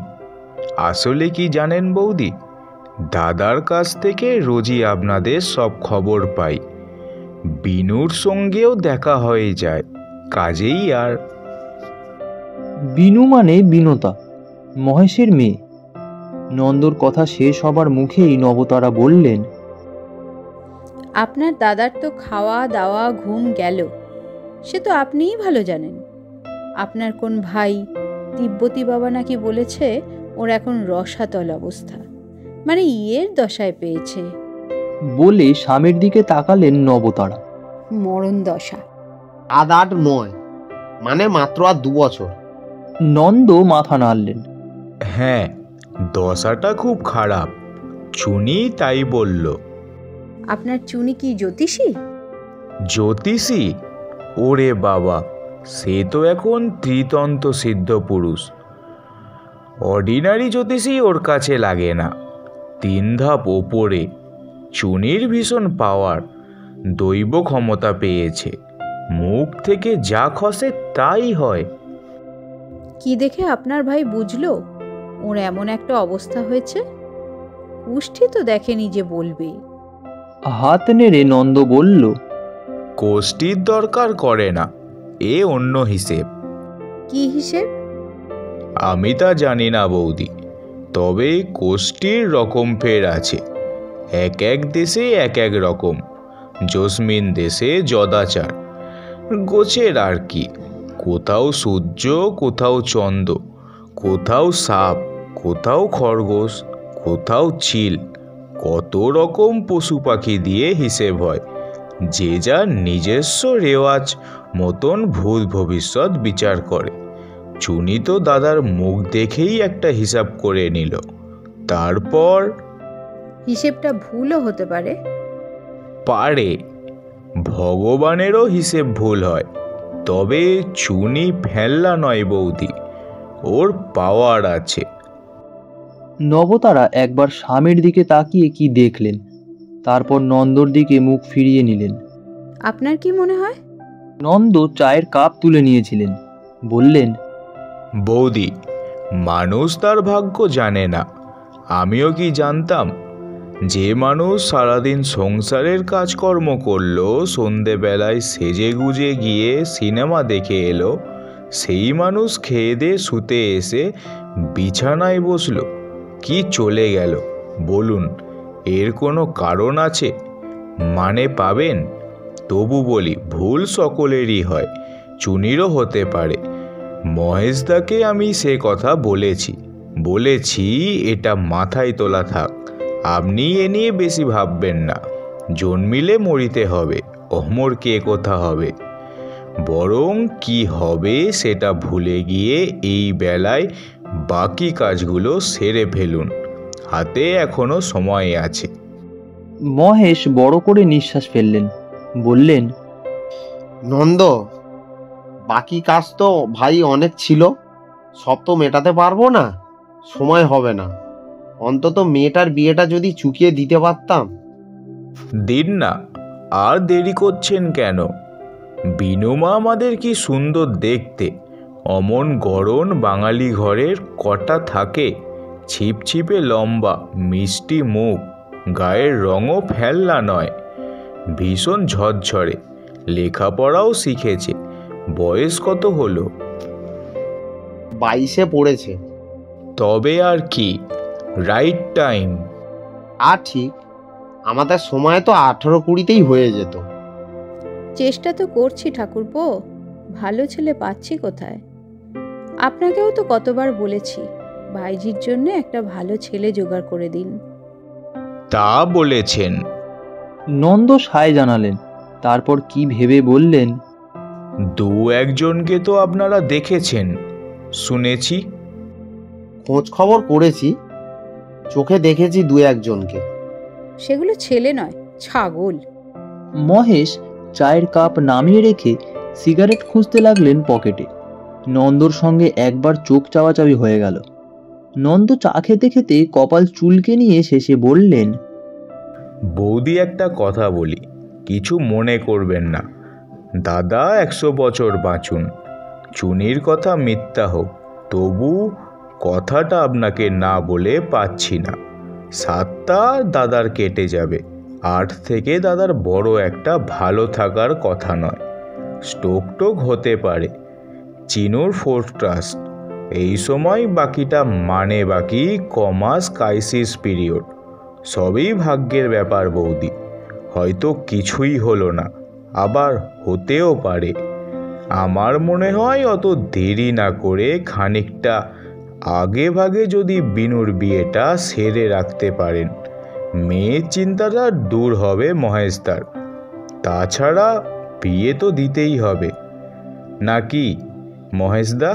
আসলে কি জানেন বৌদি, দাদার কাছ থেকে রোজই আপনাদের সব খবর পাই। বিনুর সঙ্গেও দেখা হয়ে যায়, কাজেই আর। বিনু মানে বিনতা, মহেশের মেয়ে। নন্দর কথা শেষ হবার মুখেই নবতারা বললেন, আপনার দাদার তো খাওয়া দাওয়া ঘুম গেল, সে তো আপনিই ভালো জানেন। আপনার কোন ভাই তিব্বতী বাবা নাকি বলেছে ওর এখন রসাতল অবস্থা, মানে ইয়ের দশায় পেয়েছে। বলে স্বামীর দিকে তাকালেন নবতারা। মরণ দশা। 7-8-9 মানে মাত্র আর 2 বছর। নন্দ মাথা নাড়লেন। হ্যাঁ, দশাটা খুব খারাপ, চুনি তাই বলল। আপনার চুনি কি জ্যোতিষী? জ্যোতিষী? ওরে বাবা, সে তো এখন ত্রিতন্ত্র সিদ্ধ পুরুষ। অর্ডিনারি জ্যোতিষী ওর কাছে লাগে না, 3 ধাপ ওপরে। চুনির ভীষণ পাওয়ার, দৈব ক্ষমতা পেয়েছে। মুখ থেকে যা খসে তাই হয়। কি দেখে আপনার ভাই বুঝলো ওর এমন একটা অবস্থা হয়েছে? কুষ্ঠি তো দেখেনি যে বলবে। হাত নেড়ে নন্দ বলল, কোষ্ঠীর দরকার করে না, এ অন্য হিসেব। কি হিসেব? আমি তা জানি না বৌদি, তবে কোষ্ঠীর রকম ফের আছে। এক এক দেশে এক এক রকম। জসমিন দেশে যদাচার, গোছের আর কি। কোথাও সূর্য, কোথাও চন্দ্র, কোথাও সাপ, কোথাও খরগোশ, কোথাও চিল। কত রকম পশু পাখি দিয়ে হিসেব হয়। যে যার নিজস্ব রেওয়াজ মতন ভূত ভবিষ্যৎ বিচার করে। চুনি তো দাদার মুখ দেখেই একটা হিসাব করে নিল। তারপর হিসেবটা ভুলও হতে পারে। পারে, ভগবানেরও হিসেব ভুল হয়। তবে চুনি ফেললা নয় বৌদি, ওর পাওয়ার আছে। নবতারা একবার স্বামীর দিকে তাকিয়ে কি দেখলেন, তারপর নন্দর দিকে মুখ ফিরিয়ে নিলেন। আপনার কি মনে হয়? নন্দ চায়ের কাপ তুলে নিয়েছিলেন। বললেন, বৌদি, মানুষ তার ভাগ্য জানে না। আমিও কি জানতাম? যে মানুষ সারাদিন সংসারের কাজকর্ম করলো, সন্ধেবেলায় সেজে গুজে গিয়ে সিনেমা দেখে এলো, সেই মানুষ খেয়ে দিয়ে শুতে এসে বিছানায় বসলো, কি চলে গেল? বলুন, এর কোনো কারণ আছে? মানে পাবেন? তবু বলি, ভুল সকলেরই হয়, চুনিরও হতে পারে। মহেশদাকে আমি সে কথা বলেছি, এটা মাথায় তোলা থাক। আপনি এ নিয়ে বেশি ভাববেন না। জন্মিলে মরিতে হবে, অমর কে কোথা হবে। বরং কি হবে সেটা ভুলে গিয়ে এই বেলায় বাকি কাজগুলো সেরে ফেলুন। হাতে এখনো সময় আছে। মহেশ বড় করে নিঃশ্বাস ফেললেন, বললেন, নন্দ, বাকি কাজ তো ভাই অনেক ছিল, সব তো মেটাতে পারবো না, সময় হবে না। অন্তত মেয়েটার বিয়েটা যদি চুকিয়ে দিতে পারতাম। দিন না, আর দেরি করছেন কেন? বিনুমা আমাদের কি সুন্দর দেখতে, অমন গড়ন বাঙালি ঘরের কটা থাকে, ছিপছিপে লম্বা, মিষ্টি মুখ, গায়ের রঙও ফেললা নয়, ভীষণ ঝরঝরে, লেখাপড়াও শিখেছে। বয়স কত হলো? 22-এ পড়েছে। তবে আর কি, রাইট টাইম। আর ঠিক, আমাদের সময় তো 18-20তেই হয়ে যেত। চেষ্টা তো করছি ঠাকুরপো, ভালো ছেলে পাচ্ছি কোথায়? আপনাকেও তো কতবার বলেছি ভাইজির জন্য একটা ভালো ছেলে জোগাড় করে দিন। তা বলেছেন। নন্দ সায় জানালেন, তারপর কি ভেবে বললেন, দু একজনকে তো আপনারা দেখেছেন শুনেছি। খোঁজ খবর করেছি, চোখে দেখেছি 2-1জনকে। সেগুলো ছেলে নয়, ছাগল। মহেশ চায়ের কাপ নামিয়ে রেখে সিগারেট খুঁজতে লাগলেন পকেটে। নন্দর সঙ্গে একবার চোখ চাওয়াচাওয়ি হয়ে গেল। নন্দ চা খেতে খেতে কপাল চুলকে নিয়ে শেষে বললেন, বৌদি, একটা কথা বলি, কিছু মনে করবেন না। দাদা 100 বছর বাঁচুন, চুনির কথা মিথ্যা হোক, তবু কথাটা আপনাকে না বলে পাচ্ছি না। 7টা দাদার কেটে যাবে, 8 থেকে দাদার বড় একটা ভালো থাকার কথা নয়, স্ট্রোক হতে পারে, চিনুর ফোরট্রাস্ট, এই সময় বাকিটা মানে বাকি কমাস ক্রাইসিস পিরিয়ড, সবই ভাগ্যের ব্যাপার বৌদি। হয়তো কিছুই হলো না, আবার হতেও পারে। আমার মনে হয় অত দেরি না করে খানিকটা আগে ভাগে যদি বিনুর বিয়েটা সেরে রাখতে পারেন, মেয়ের চিন্তাটা দূর হবে মহেশদার। তাছাড়া বিয়ে তো দিতেই হবে নাকি মহেশদা?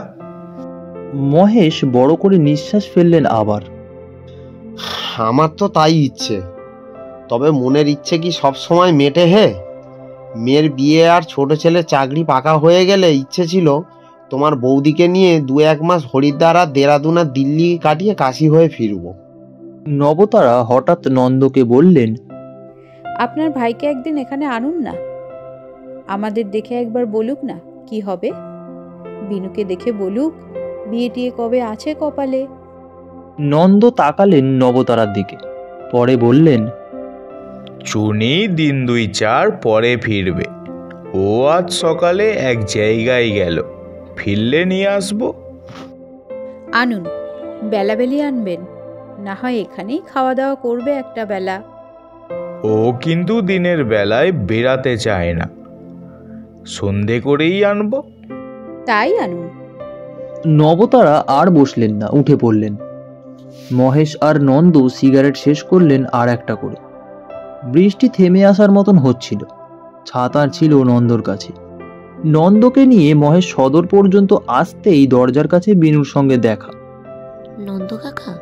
মহেশ বড় করে নিঃশ্বাস ফেললেন আবার। আমার তো তাই ইচ্ছে, তবে মনের ইচ্ছে কি সব সময় মেটে হে? মেয়ের বিয়ে আর ছোট ছেলের চাকরি পাকা হয়ে গেলে ইচ্ছে ছিল তোমার বৌদিকে নিয়ে 2-1 মাস হরিদ্বার আর দেরাদুন আর দিল্লি কাটিয়ে কাশি হয়ে ফিরব। নবতারা হঠাৎ নন্দকে বললেন, আপনার ভাইকে একদিন এখানে আনুন না, আমাদের দেখে একবার বলুক না কি হবে। বিনুকে দেখে বলুক বিয়ে টিয়ে কবে আছে কপালে। নন্দ তাকালেন নবতারার দিকে, পরে বললেন, চুনি 3-2-4 পরে ফিরবে, ও আজ সকালে এক জায়গায় গেল, ফিরলে নিয়ে আসবো। আনুন, বেলাবেলি আনবেন, না হয় এখানেই খাওয়া দাওয়া করবে একটা বেলা। ও কিন্তু দিনের বেলায় বেরাতে চায় না, সন্ধে করেই আনবো। তাই আনুন। নবতারা আর বসলেন না, উঠে পড়লেন। মহেশ আর নন্দ সিগারেট শেষ করলেন আর একটা করে। বৃষ্টি থেমে আসার মতন হচ্ছিল, ছাতা ছিল নন্দর কাছে। নন্দকে নিয়ে মহেশ সদর পর্যন্ত আসতেই দরজার কাছে বিনুর সঙ্গে দেখা। নন্দ কাকা,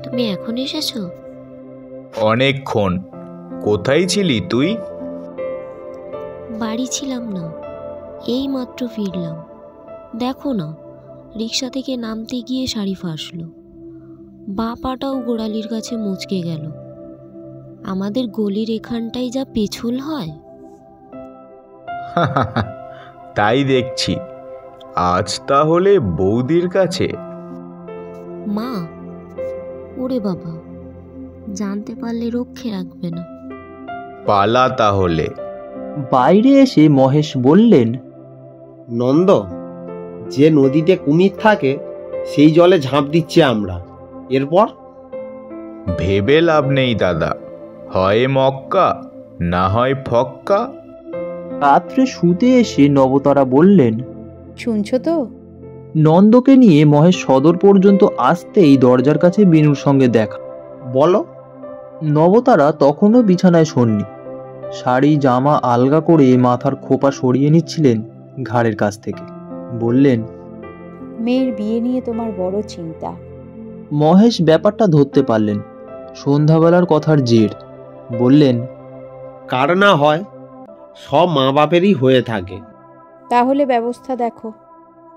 তুমি এখন এসেছো? অনেকক্ষণ। কোথায় ছিলি তুই? বাড়ি ছিলাম না, এই মাত্র ফিরলাম। দেখো না, রিক্সা থেকে নামতে গিয়ে শাড়ি ফাঁসলো, বাঁ পাটাও গোড়ালির কাছে মুচকে গেল। আমাদের গলির এখানটাই যা পেছুল হয়। তাই দেখছি। আজ তাহলে বৌদির কাছে? মা, ওরে বাবা, জানতে পারলে রক্ষে রাখবে না। পালা তাহলে। বাইরে এসে মহেশ বললেন, নন্দ, যে নদীতে কুমির থাকে সেই জলে ঝাঁপ দিচ্ছি আমরা, এরপর? ভেবে লাভ নেই দাদা, হয় মক্কা না হয় ফক্কা। রাত্রে শুতে এসে নবতারা বললেন, শুনছো তো? নন্দকে নিয়ে মহেশ সদর পর্যন্ত আসতেই দরজার কাছে বিনুর সঙ্গে দেখা। বলো। নবতারা তখনও বিছানায় শোননি, শাড়ি জামা আলগা করে মাথার খোপা সরিয়ে নিচ্ছিলেন ঘাড়ের কাছ থেকে। বললেন, মেয়ের বিয়ে নিয়ে তোমার বড় চিন্তা, মহেশ ব্যাপারটা ধরতে পারলেন, সন্ধ্যাবেলার কথার জের। বললেন, কার না হয়, সব মা বাপেরই হয়ে থাকে। তাহলে ব্যবস্থা দেখো।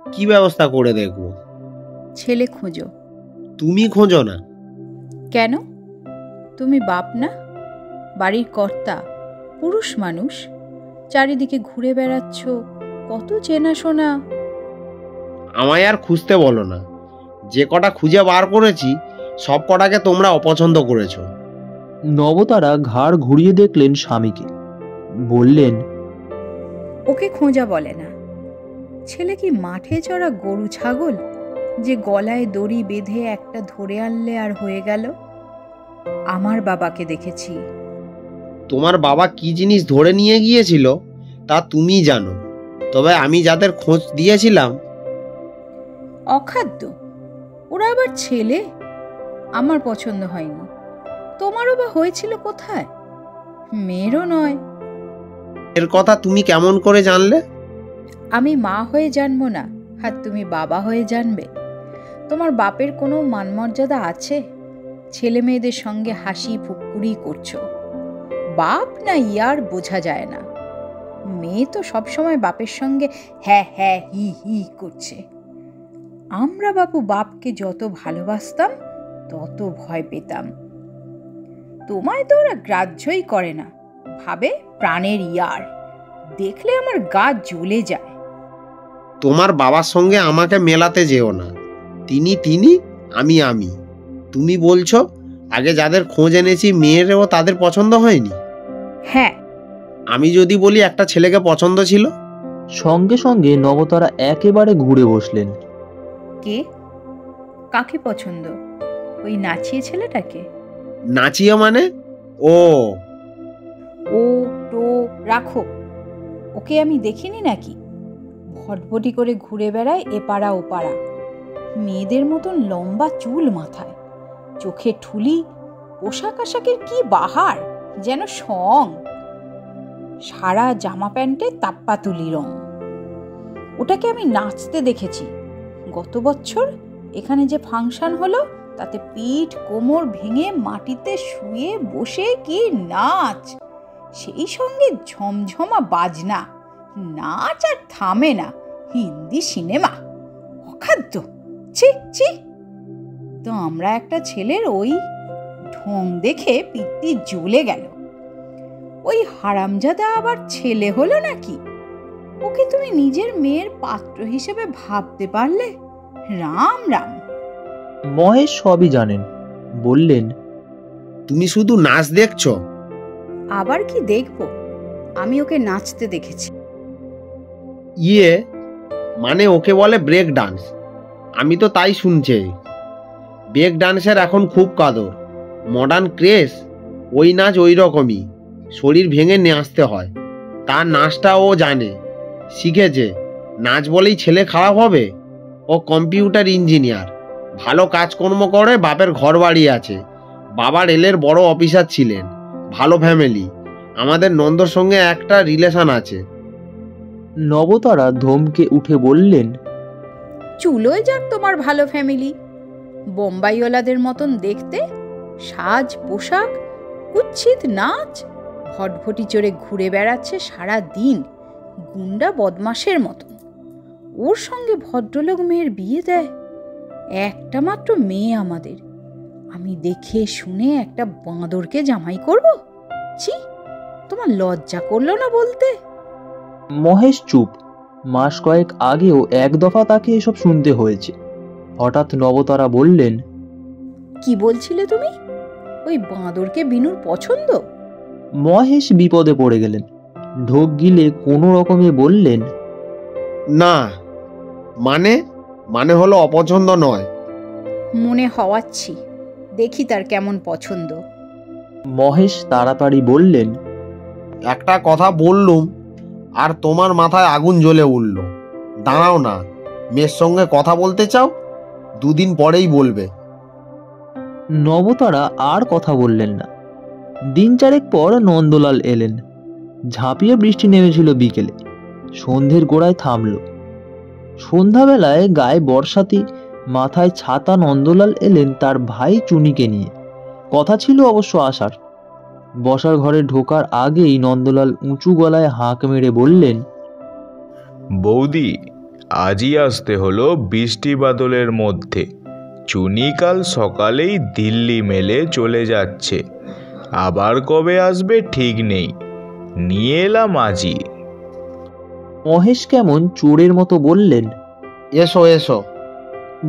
কি ব্যবস্থা করে দেখবো? ছেলে খোঁজো। তুমি খোঁজো না? কেন? তুমি বাপ না, বাড়ির কর্তা, পুরুষ মানুষ, চারিদিকে ঘুরে বেড়াচ্ছ, কত চেনাশোনা। আমায় আর খুঁজতে বলো না, যে কটা খুঁজে বার করেছি সব কটাকে তোমরা অপছন্দ করেছো। নবতারা ঘাড় ঘুরিয়ে দেখলেন স্বামীকে। বললেন, ওকে খোঁজা বলে না। ছেলে কি মাঠে চড়া গরু ছাগল যে গলায় দড়ি বেঁধে একটা ধরে আনলে আর হয়ে গেল? আমার বাবাকে দেখেছি। তোমার বাবা কি জিনিস ধরে নিয়ে গিয়েছিল তা তুমি জানো, তবে আমি যাদের খোঁজ দিয়েছিলাম। অখাদ্য, ওরা আবার ছেলে। আমার পছন্দ হয়নি। তোমারও বা হয়েছিল কোথায়? মেয়েরও নয়। এর কথা তুমি কেমন করে জানলে? আমি মা হয়ে জানবো না আর তুমি বাবা হয়ে জানবে? তোমার বাপের কোনো মানমর্যাদা আছে? ছেলে মেয়েদের সঙ্গে হাসি ফুক্কুরি করছো। বাপ না ইয়ার বোঝা যায় না। মেয়ে তো সবসময় বাপের সঙ্গে হ্যাঁ হ্যাঁ হি হি করছে। আমরা বাপু বাপকে যত ভালোবাসতাম তত ভয় পেতাম। তোমায় তো ওরা গ্রাহ্যই করে না, ভাবে প্রাণের ইয়ার। দেখলে আমার গা জ্বলে যায়। তোমার বাবার সঙ্গে আমাকে মেলাতে যেও না। তিনি তিনি, আমি আমি। তুমি বলছো আগে যাদের খোঁজ এনেছি মেয়েরেও তাদের পছন্দ হয়নি? হ্যাঁ। আমি যদি বলি একটা ছেলেকে পছন্দ ছিল? সঙ্গে সঙ্গে নবতারা একেবারে ঘুরে বসলেন। কে? কাকে পছন্দ? ওই নাচিয়ে ছেলেটাকে? নাচিয়ে মানে? ও ও তো রাখো। ওকে আমি দেখিনি নাকি? ভটভটি করে ঘুরে বেড়ায় এপাড়া ওপাড়া, মেয়েদের মতন লম্বা চুল মাথায়, চোখে ঠুলি, পোশাক আশাকের কি বাহার, যেন সং। সারা জামা প্যান্টে তাপ্পাতুলি রং। ওটাকে আমি নাচতে দেখেছি গত বছর। এখানে যে ফাংশন হলো তাতে পিঠ কোমর ভেঙে মাটিতে শুয়ে বসে কি নাচ, সেই সঙ্গে ঝমঝমা বাজনা। নাচ আর থামে না। হিন্দি সিনেমা। অখাদ্য, ছি ছি। তো আমরা একটা ছেলের ওই ঢং দেখে পিত্তি জ্বলে গেল। ওই হারামজাদা আবার ছেলে হলো নাকি? ওকে তুমি নিজের মেয়ের পাত্র হিসেবে ভাবতে পারলে? রাম রাম। মহেশ সবই জানেন। বললেন, তুমি শুধু নাচ দেখছো? আবার কি দেখব? আমি ওকে নাচতে দেখেছি। ইয়ে মানে ওকে বলে ব্রেক ডান্স। আমি তো তাই শুনছি। ব্রেক ডান্সের এখন খুব কাদর, মডার্ন ক্রেজ। ওই নাচ ওই রকমই, শরীর ভেঙে নাচতে হয়। তার নাচটা ও জানে, শিখেছে। নাচ বলেই ছেলে খারাপ হবে? ও কম্পিউটার ইঞ্জিনিয়ার, ভালো কাজকর্ম করে, বাপের ঘর বাড়ি আছে। বাবা রেলের বড় অফিসার ছিলেন, ভালো ফ্যামিলি। আমাদের নন্দর সঙ্গে একটা রিলেশন আছে। নবতারা ধমকে উঠে বললেন, চুলোয় যাক তোমার ভালো ফ্যামিলি। বোম্বাইওয়ালাদের মতন দেখতে, সাজ পোশাক, কুৎসিত নাচ, ভটভটি চড়ে ঘুরে বেড়াচ্ছে সারা দিন গুন্ডা বদমাশের মতন। ওর সঙ্গে ভদ্রলোক মেয়ের বিয়ে দেয়? একটা মাত্র মেয়ে আমাদের। আমি দেখে শুনে একটা বাঁদরকে জামাই করব? ছি, তোমার লজ্জা করলো না বলতে? মহেশ চুপ। মাস কয়েক আগেও এক দফা তাকে এসব শুনতে হয়েছে। হঠাৎ নবতারা বললেন, কি বলছিলে তুমি? ওই বাঁদরকে বিনুর পছন্দ? মহেশ বিপদে পড়ে গেলেন। ঢোক গিলে কোনো রকমে বললেন, না, মানে মানে হলো অপছন্দ নয়। মনে হওয়াচ্ছি, দেখি তার কেমন পছন্দ। মহেশ তাড়াতাড়ি বললেন, একটা কথা বললুম আর তোমার মাথায় আগুন জ্বলে উঠল। দাঁড়াও না, মেয়ের সঙ্গে কথা বলতে চাও? দুদিন পরেই বলবে। নবতারা আর কথা বললেন না। দিন চারেক পর নন্দলাল এলেন। ঝাঁপিয়ে বৃষ্টি নেমেছিল বিকেলে, সন্ধ্যের গোড়ায় থামল। সন্ধ্যাবেলায় গায়ে বর্ষাতি মাথায় ছাতা নন্দলাল এলেন তার ভাই চুনিকে নিয়ে। কথা ছিল অবশ্য আসার। বসার ঘরে ঢোকার আগেই নন্দলাল উঁচু গলায় হাঁক মেরে বললেন, বৌদি, আজই আসতে হলো বৃষ্টি বাদলের মধ্যে। চুনি কাল সকালেই দিল্লি মেলে চলে যাচ্ছে, আবার কবে আসবে ঠিক নেই, নিয়ে এলাম আজই। মহেশ কেমন চোরের মতো বললেন, এসো এসো।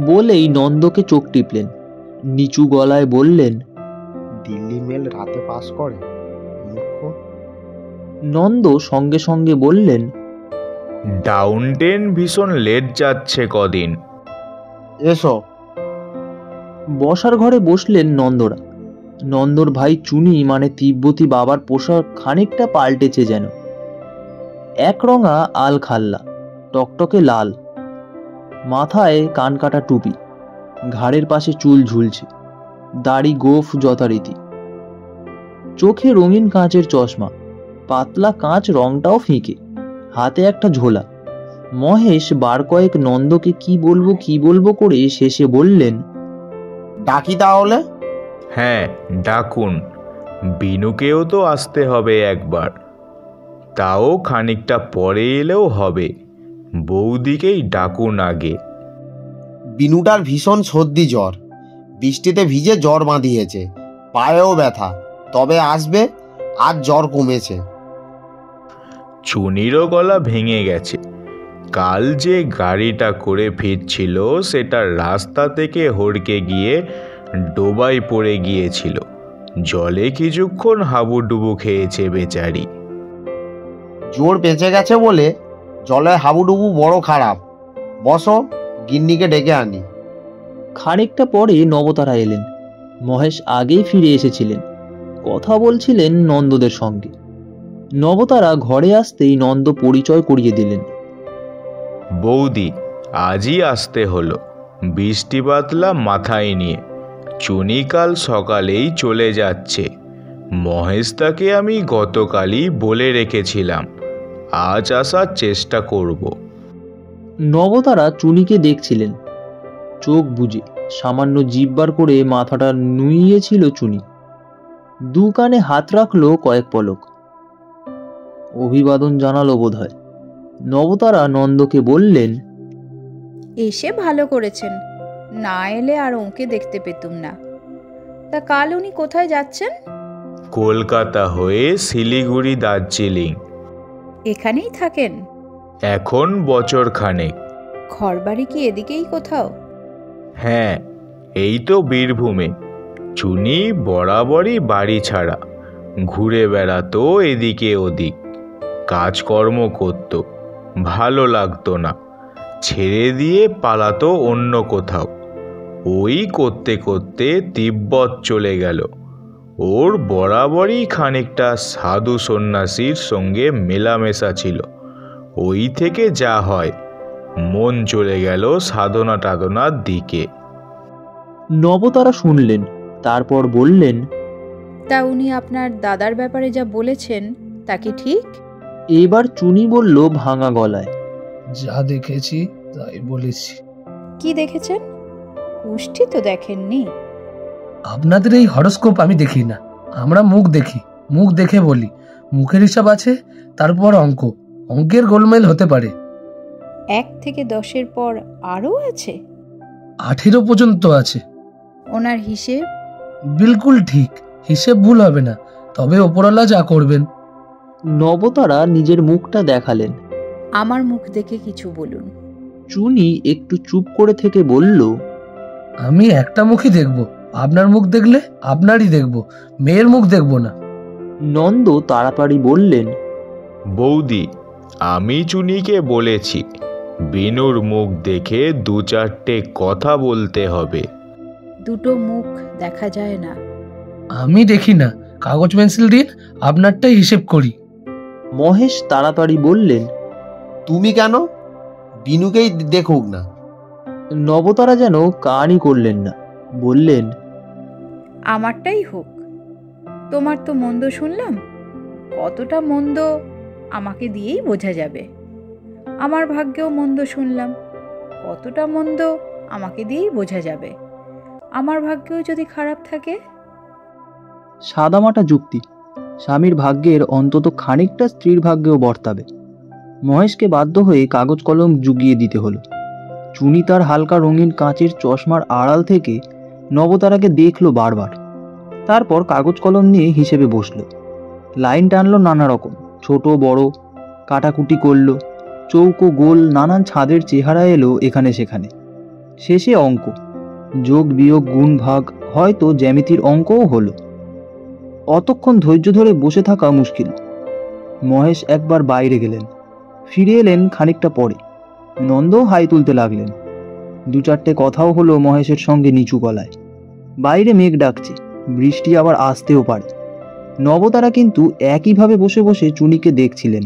বলেই নন্দকে চোখ টিপলেন। নিচু গলায় বললেন, দিল্লি মেল রাতে পাস করে, মূর্খ। নন্দ সঙ্গে সঙ্গে বললেন, ডাউন ট্রেন ভীষণ লেট যাচ্ছে কদিন। এসো। বসার ঘরে বসলেন নন্দরা। নন্দর ভাই চুনি মানে তিব্বতী বাবার পোশাক খানিকটা পাল্টেছে যেন। একরঙা আল খাল্লা, টকটকে লাল, মাথায় কান কাটা টুপি, ঘাড়ের পাশে চুল ঝুলছে, দাড়ি গোফ যথারীতি, চোখে রঙিন কাঁচের চশমা, পাতলা কাঁচ রংটাও ফিকে, হাতে একটা ঝোলা। মহেশ বার কয়েক নন্দকে কি বলবো করে শেষে বললেন, ডাকি তাহলে? হ্যাঁ, ডাকুন। বিনুকেও তো আসতে হবে একবার, তাও খানিকটা পরে এলেও হবে। বৌদিকেই ডাকুন আগে। বিনুটার ভীষণ সর্দি জ্বর, বৃষ্টিতে ভিজে জ্বর বাঁধিয়েছে, পায়েও ব্যথা, তবে আসবে, আজ জ্বর কমেছে। চুনিরও গলা ভেঙে গেছে। কাল যে গাড়িটা করে ফিরছিল সেটা রাস্তা থেকে হড়কে গিয়ে ডোবায় পড়ে গিয়েছিল। জলে কিছুক্ষণ হাবুডুবু খেয়েছে বেচারি। জোর বেঁচে গেছে বলে জলে হাবুডুবু বড় খারাপ। বসো, গিন্নিকে ডেকে আনি। খানিকটা পরে নবতারা এলেন। মহেশ আগেই ফিরে এসেছিলেন, কথা বলছিলেন নন্দদের সঙ্গে। নবতারা ঘরে আসতেই নন্দ পরিচয় করিয়ে দিলেন। বৌদি, আজই আসতে হলো বৃষ্টি বাতলা মাথায় নিয়ে। চুনি কাল সকালেই চলে যাচ্ছে। মহেশদাকে আমি গতকালই বলে রেখেছিলাম, আজ আসার চেষ্টা করব। নবতারা চুনিকে দেখছিলেন চোখ বুজে। সামান্য জিব্বার করে মাথাটা নুইয়েছিল চুনি। দু কানে হাত রাখলো কয়েক পলক। অভিবাদন জানালো বোধহয়। নবতারা নন্দকে বললেন, এসে ভালো করেছেন, না এলে আর ওকে দেখতে পেতুম না। তা কাল উনি কোথায় যাচ্ছেন? কলকাতা হয়ে শিলিগুড়ি, দার্জিলিং। এখানেই থাকেন? এখন বছর খানেক। ঘরবাড়ি কি এদিকেই কোথাও? হ্যাঁ, এই তো বীরভূমে। চুনি বরাবরই বাড়ি ছাড়া, ঘুরে বেড়াতো এদিকে ওদিক, কাজকর্ম করত, ভালো লাগতো না, ছেড়ে দিয়ে পালাতো অন্য কোথাও। ওই করতে করতে তিব্বত চলে গেল। ওর বরাবরই খানিকটা সাধু সন্ন্যাসীর সঙ্গে মেলামেশা ছিল। ওই থেকে যা হয়, মন চলে গেল সাধনা টাধনার দিকে। নবতারা শুনলেন, তারপর বললেন, তা উনি আপনার দাদার ব্যাপারে যা বলেছেন তা কি ঠিক? এবার চুনি বলল ভাঙা গলায়, যা দেখেছি তাই বলেছি। কি দেখেছেন? কুষ্ঠি তো দেখেননি। আপনাদের এই হরোস্কোপ আমি দেখি না, আমরা মুখ দেখি, মুখ দেখে বলি। মুখের হিসাব আছে, তারপর অঙ্ক, অঙ্কের গোলমেল হতে পারে। 1 থেকে 10-এর পর আরও আছে? 18 পর্যন্ত আছে। ওনার হিসেব? বিলকুল ঠিক, হিসেব ভুল হবে না, তবে ওপরওয়ালা যা করবেন। নবতারা নিজের মুখটা দেখালেন। আমার মুখ দেখে কিছু বলুন। চুনি একটু চুপ করে থেকে বলল, আমি একটা মুখই দেখব, আপনার মুখ দেখলে আপনারই দেখব, মেয়ের মুখ দেখব না। নন্দ তাড়াতাড়ি বললেন, বৌদি, আমি চুনিকে বলেছি বিনুর মুখ দেখে 2-4টে কথা বলতে হবে। দুটো মুখ দেখা যায় না। আমি দেখি না, কাগজ পেন্সিল দিন, আপনারটাই হিসেব করি। মহেশ তাড়াতাড়ি বললেন, তুমি কেন? বিনুকেই দেখুক না। নবতারা যেন কানই করলেন না, বললেন, আমারটাই হোক। তোমার তো মন্দ শুনলাম, কতটা মন্দ আমাকে দিয়েই বোঝা যাবে। আমার ভাগ্যেও মন্দ শুনলাম, কতটা মন্দ আমাকে দিয়েই বোঝা যাবে। আমার ভাগ্যেও যদি খারাপ থাকে। সাদামাটা যুক্তি, স্বামীর ভাগ্যের অন্তত খানিকটা স্ত্রীর ভাগ্যেও বর্তাবে। মহেশকে বাধ্য হয়ে কাগজ কলম জুগিয়ে দিতে হলো। চুনি তার হালকা রঙিন কাঁচের চশমার আড়াল থেকে নবতারাকে দেখলো বারবার। তারপর কাগজ কলম নিয়ে হিসেবে বসলো। লাইন টানলো নানা রকম, ছোট বড়, কাটাকুটি করলো। চৌকো গোল নানান ছাদের চেহারা এলো এখানে সেখানে। শেষে অঙ্ক, যোগ বিয়োগ গুণ ভাগ, হয়তো জ্যামিতির অঙ্কও হলো। অতক্ষণ ধৈর্য ধরে বসে থাকা মুশকিল। মহেশ একবার বাইরে গেলেন, ফিরে এলেন খানিকটা পরে। নন্দও হাই তুলতে লাগলেন। দু চারটে কথাও হলো মহেশের সঙ্গে নিচু গলায়। বাইরে মেঘ ডাকছে, বৃষ্টি আবার আসতেও পারে। নবতারা কিন্তু একইভাবে বসে বসে চুনিকে দেখছিলেন।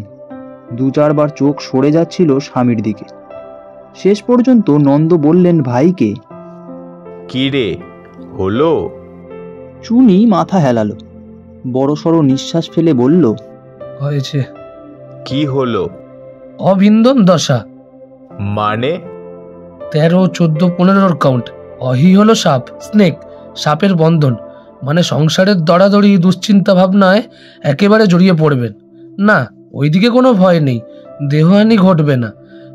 দু চারবার চোখ সরে যাচ্ছিল স্বামীর দিকে। শেষ পর্যন্ত নন্দ বললেন ভাইকে, কি রে, হলো? চুনি মাথা হেলালো, বড়সড় নিঃশ্বাস ফেলে বলল, হয়েছে। কি হলো? অবিন্দন দশা। মানে? 13, 14, 15 কাউন্ট। অহি হলো সাপ, স্নেক, সাপের বন্ধন। মানে সংসারের দড়াদড়ি দুশ্চিন্তা ভাবনায় একেবারে জড়িয়ে পড়বেন না। ওইদিকে কোনো ভয় নেই, দেহহানি ঘটবে না,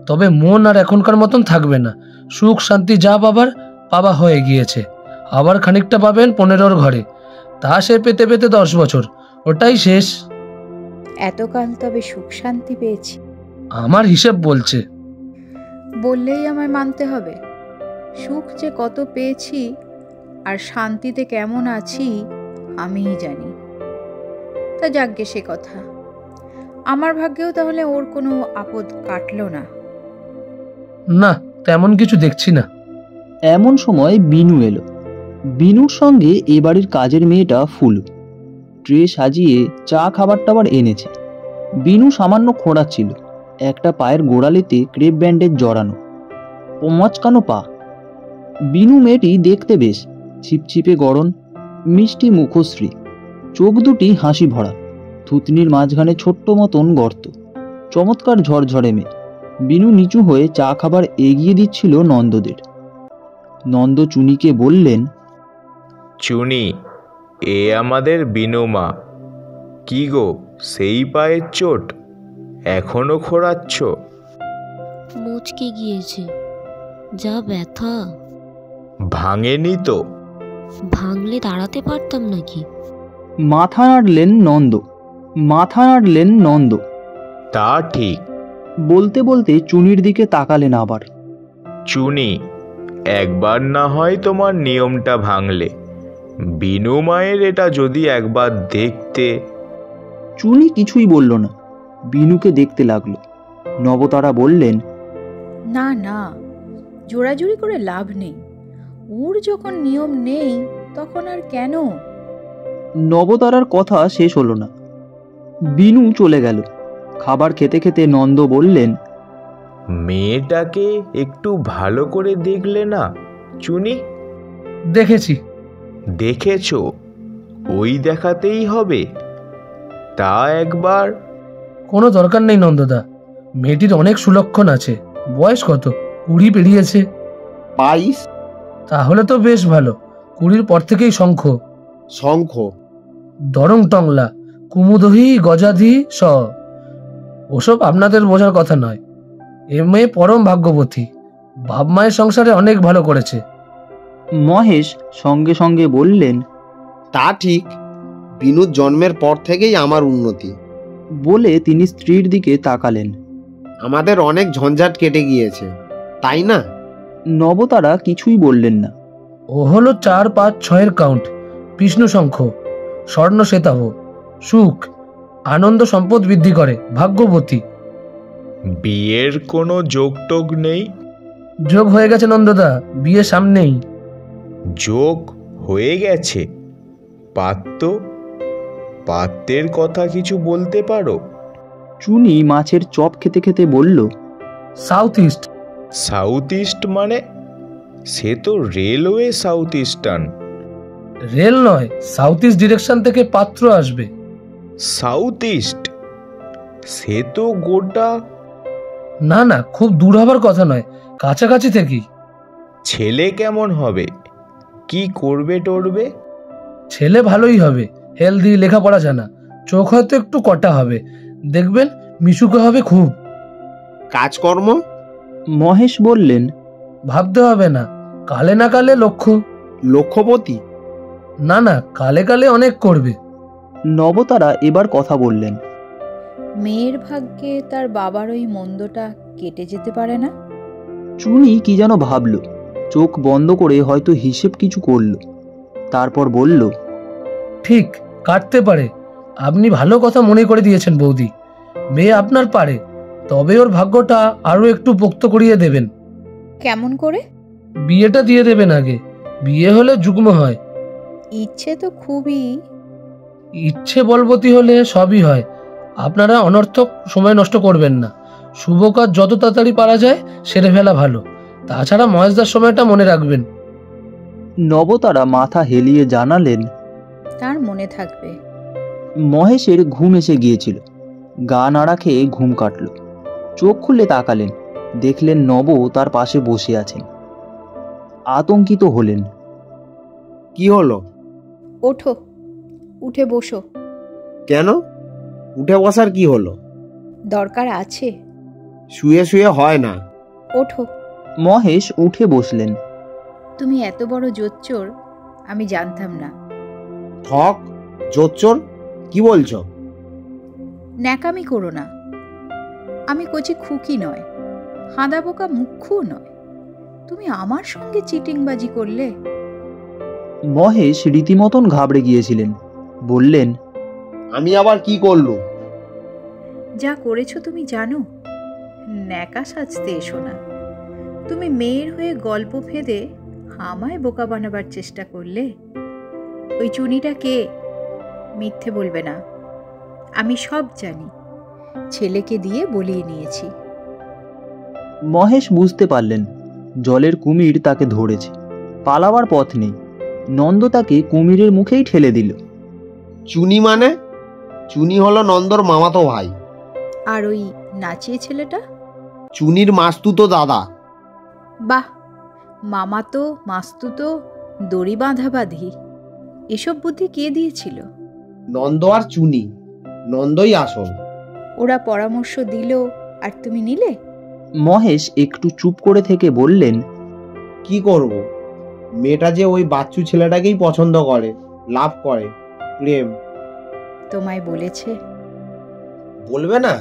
তবে মন আর এখনকার মতন থাকবে না। সুখ শান্তি যা পাবার পাওয়া হয়ে গিয়েছে, আবার খানিকটা পাবেন 15 ঘরে। তা সে পেতে পেতে 10 বছর, ওটাই শেষ। এতকাল তবে সুখ শান্তি পেয়েছি? আমার হিসেব বলছে। বললেই আমায় মানতে হবে? সুখ যে কত পেয়েছি আর শান্তিতে কেমন আছি আমিই জানি। তা যাকগে সে কথা। আমার ভাগ্যেও তাহলে ওর কোনো আপদ কাটলো না? না, তেমন কিছু দেখছি না। এমন সময় বিনু এলো। বিনুর সঙ্গে এ বাড়ির কাজের মেয়েটা ফুলু। ট্রে সাজিয়ে চা খাবার টাবার এনেছে। বিনু সামান্য খোঁড়াচ্ছিল। একটা পায়ের গোড়ালিতে ক্রেপ ব্যান্ডেজ জড়ানো, মচকানো পা। বিনু মেয়েটি দেখতে বেশ ছিপছিপে গড়ন, মিষ্টি মুখশ্রী, চোখ দুটি হাসি ভরা, থুতনির মাঝখানে ছোট্ট মতন গর্ত। চমৎকার ঝরঝরে মেয়ে। বিনু নিচু হয়ে চা খাবার এগিয়ে দিচ্ছিল নন্দদের। নন্দ চুনিকে বললেন, চুনি, এ আমাদের বিনু মা। কি গো, সেই পায়ের চোট এখনো খোঁড়াচ্ছ? মুচকে গিয়েছে, যা ব্যথা। ভাঙেনি তো? ভাঙলে দাঁড়াতে পারতাম নাকি? মাথা নাড়লেন নন্দ, মাথা নাড়লেন নন্দ। তা ঠিক। বলতে বলতে চুনির দিকে তাকালেন আবার। চুনি, একবার না হয় তোমার নিয়মটা ভাঙলে, বিনু মায়ের এটা যদি একবার দেখতে। চুনি কিছুই বলল না, বিনুকে দেখতে লাগলো। নবতারা বললেন, না না, জোড়াজুড়ি করে লাভ নেই। ওর যখন নিয়ম নেই তখন আর কেন? নবতারার কথা শেষ হলো না। বিনু চলে গেল। খাবার খেতে খেতে নন্দ বললেন, মেয়েটাকে একটু ভালো করে দেখলে না চুনি? দেখেছি। দেখেছো? ওই দেখাতেই হবে? তা একবার। কোনো দরকার নেই নন্দদা, মেয়েটির অনেক সুলক্ষণ আছে। বয়স কত? 20 পেরিয়েছে। 22। তাহলে তো বেশ ভালো। 20 পর থেকেই শঙ্খ, শঙ্খ, দরং টংলা, কুমুদহি, গজাধি স। ওসব আপনাদের বোঝার কথা নয়। এ মেয়ে পরম ভাগ্যবতী, বাপ মায়ের সংসারে অনেক ভালো করেছে। মহেশ সঙ্গে সঙ্গে বললেন, তা ঠিক। বিনুর জন্মের পর থেকেই আমার উন্নতি। বলে তিনি স্ত্রীর দিকে তাকালেন। আমাদের অনেক ঝঞ্ঝাট কেটে গিয়েছে, তাই না? নবতারা কিছুই বললেন না। ও হলো 4, 5, 6 কাউন্ট, বিষ্ণু শঙ্খ, স্বর্ণ শ্বেতাভ, সুখ আনন্দ সম্পদ বৃদ্ধি করে, ভাগ্যবতী। বিয়ের কোনো যোগ টোগ নেই? যোগ হয়ে গেছে নন্দদা, বিয়ে সামনেই। যোগ হয়ে গেছে? পাত্রের কথা কিছু বলতে পারো? চুনি মাছের চপ খেতে খেতে বলল, সাউথ ইস্ট। সাউথ ইস্ট মানে? সে তো রেলওয়ে সাউথ ইস্টার্ন। রেল নয়, সাউথ ইস্ট ডিরেকশন থেকে পাত্র আসবে। South east? সে তো গোটা। না না, খুব দূর হবার কথা নয়, কাছাকাছি থেকেই। ছেলে কেমন হবে? কি করবে টরবে? ছেলে ভালোই হবে, হেলদি, লেখাপড়া জানা, চোখ হয়তো একটু কটা হবে, দেখবেন মিশুকে হবে খুব। কাজকর্ম? মহেশ বললেন, ভাবতে হবে না, কালে না কালে লক্ষ্য। লক্ষ্যপতি? না না, কালে কালে অনেক করবে। নবতারা এবার কথা বললেন, মেয়ের ভাগ্যে তার বাবার ওই মন্দটা কেটে যেতে পারে না? চুনি কি যেন ভাবল, চোখ বন্ধ করে হয়তো হিসেব কিছু করল, তারপর বলল, ঠিক, কাটতে পারে। আপনি ভালো কথা মনে করে দিয়েছেন বৌদি। মেয়ে আপনার পারে, তবে ওর ভাগ্যটা আরো একটু পোক্ত করিয়ে দেবেন। কেমন করে? বিয়েটা দিয়ে দেবেন আগে, বিয়ে হলে যুগ্ম হয়। ইচ্ছে তো খুবই। ইচ্ছে বলবতী হলে সবই হয়। আপনারা অনর্থক সময় নষ্ট করবেন না, শুভ কাজ যত তাড়াতাড়ি পারা যায় সেরে ফেলা ভালো। তাছাড়া মহেশদার সময়টা মনে রাখবেন। নবতারা মাথা হেলিয়ে জানালেন, তার মনে থাকবে। মহেশের ঘুম এসে গিয়েছিল, গা নাড়া খেয়ে ঘুম কাটল। চোখ খুলে তাকালেন, দেখলেন নব তার পাশে বসে আছেন। আতঙ্কিত হলেন। কি হলো? ওঠো, উঠে বসো। কেন? উঠে বসার কি হলো? দরকার আছে। শুয়ে শুয়ে হয় না। ওঠো। মহেশ উঠে বসলেন। তুমি এত বড় জোচ্চোর আমি জানতাম না। ঠক? জোচ্চোর? কি বলছো? ন্যাকামি করো না। আমি কচি খুকি নয়, হাঁদা বোকা মুখ্যু নয়। তুমি আমার সঙ্গে চিটিংবাজি করলে। মহেশ রীতিমতন ঘাবড়ে গিয়েছিলেন, বললেন, আমি আবার কি করলুম? যা করেছো তুমি জানো। ন্যাকা সাজতে এসো না। তুমি মেয়ের হয়ে গল্প ফেঁদে আমায় বোকা বানাবার চেষ্টা করলে। ওই চুনিটা কে? মিথ্যে বলবে না, আমি সব জানি। ছেলেকে দিয়ে বলিয়ে নিয়েছি। মহেশ বুঝতে পারলেন জলের কুমির তাকে ধরেছে, পালাবার পথ নেই। নন্দ তাকে কুমিরের মুখেই ঠেলে দিল। চুনি মানে? চুনি হলো নন্দর মামাতো ভাই। আর ওই নাচিয়ে ছেলেটা? চুনির মাস্তুতো দাদা। বাহ, মামাতো মাস্তুতো দড়ি বাঁধাবাঁধি, এসব বুদ্ধি কে দিয়েছিল? নন্দ আর চুনি, নন্দই আসল। ওরা পরামর্শ দিল আর তুমি নিলে? মহেশ একটু চুপ করে থেকে বললেন, কি করব? মেয়েটা যে ওই বাচ্চু ছেলেটাকেই পছন্দ করে, লাভ করে, প্রেম। তোমায় বলেছে? বলবে না?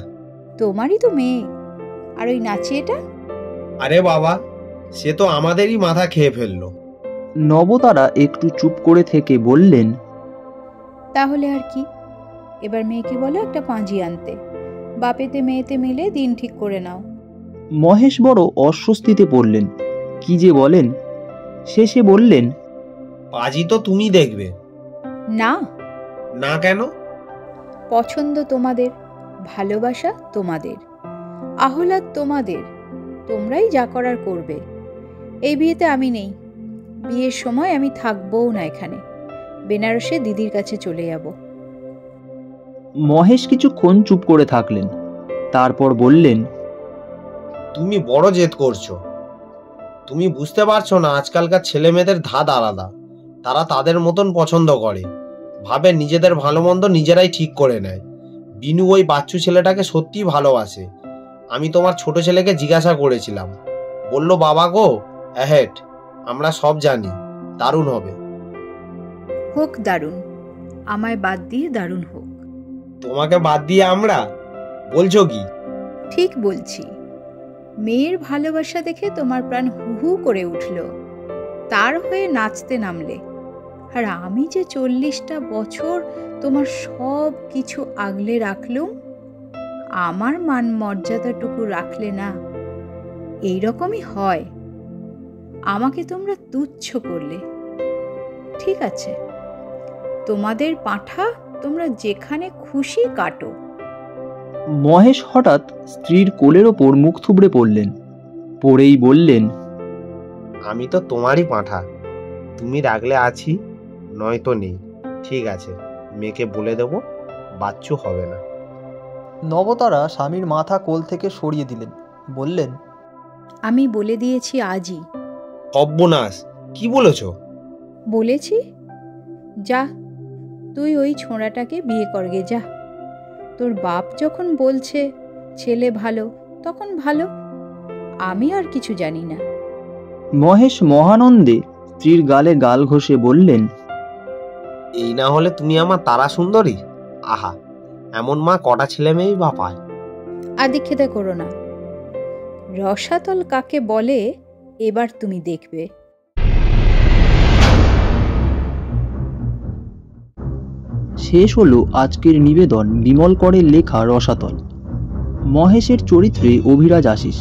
তোমারই তো মেয়ে। আর ওই নাচিয়েটা? আরে বাবা, সে তো আমাদেরই মাথা খেয়ে ফেললো। নবতারা একটু চুপ করে থেকে বললেন, তাহলে আর কি? এবার মেয়েকে বলো একটা পাঁজি আনতে। বাপেতে মেয়েতে মিলে দিন ঠিক করে নাও। মহেশ বড় অস্বস্তিতে পড়লেন, কি যে বলেন। শেষে বললেন, পাজি তো তুমি দেখবে। না। না কেন? পছন্দ তোমাদের, ভালোবাসা তোমাদের, আহ্লাদ তোমাদের। তোমরাই যা করার করবে। এই বিয়েতে আমি নেই। বিয়ের সময় আমি থাকবও না এখানে। বেনারসে দিদির কাছে চলে যাব। মহেশ কিছুক্ষণ চুপ করে থাকলেন, তারপর বললেন, তুমি বড় জেদ করছো। তুমি বুঝতে পারছো না আজকালকার ছেলে মেয়েদের ধাঁধ আলাদা। তারা তাদের মতন পছন্দ করে, ভাবে নিজেদের ভালো মন্দ নিজেরাই ঠিক করে নেয়। বিনু ওই বাচ্চু ছেলেটাকে সত্যি ভালোবাসে। আমি তোমার ছোট ছেলেকে জিজ্ঞাসা করেছিলাম, বলল বাবা গো অ্যাহেড, আমরা সব জানি, দারুণ হবে। হোক দারুণ, আমায় বাদ দিয়ে দারুণ হোক। তোমাকে বাদ দিয়ে আমরা? বলছো কি? ঠিক বলছি। মেয়ের ভালোবাসা দেখে তোমার প্রাণ হু হু করে উঠল, তার হয়ে নাচতে নামলে। আর আমি যে 40টা বছর তোমার সব কিছু আগলে রাখলুম, আমার মান মর্যাদাটুকু রাখলে না। এই রকমই হয়। আমাকে তোমরা তুচ্ছ করলে। ঠিক আছে, তোমাদের পাঁঠা তোমরা যেখানে খুশি কাটো। মহেশ হঠাৎ স্ত্রীর কোলের ওপর মুখ থুবড়ে পড়লেন, পড়েই বললেন, আমি তো তোমারই পাঁঠা। তুমি রাখলে আছি, নয়তো নেই। ঠিক আছে, মেয়েকে বলে দেবো, বাচ্চু হবে না। নবতারা স্বামীর মাথা কোল থেকে সরিয়ে দিলেন, বললেন, আমি বলে দিয়েছি আজই। সর্বনাশ, কি বলেছ? বলেছি, যা তুই ওই ছোঁড়াটাকে বিয়ে করগে যা। তোর বাপ যখন বলছে ছেলে ভালো, তখন ভালো, আমি আর কিছু জানি না। মহেশ মহানন্দে স্ত্রীর গালে গাল ঘষে বললেন, এই না হলে তুমি আমার তারা সুন্দরী? আহা, এমন মা কটা ছেলে মেয়েই বা পায়। আদিক্ষেতা করো না। রসাতল কাকে বলে এবার তুমি দেখবে। শেষ হলো আজকের নিবেদন বিমল করের লেখা রসাতল। মহেশের চরিত্রে অভিরাজ আশিস,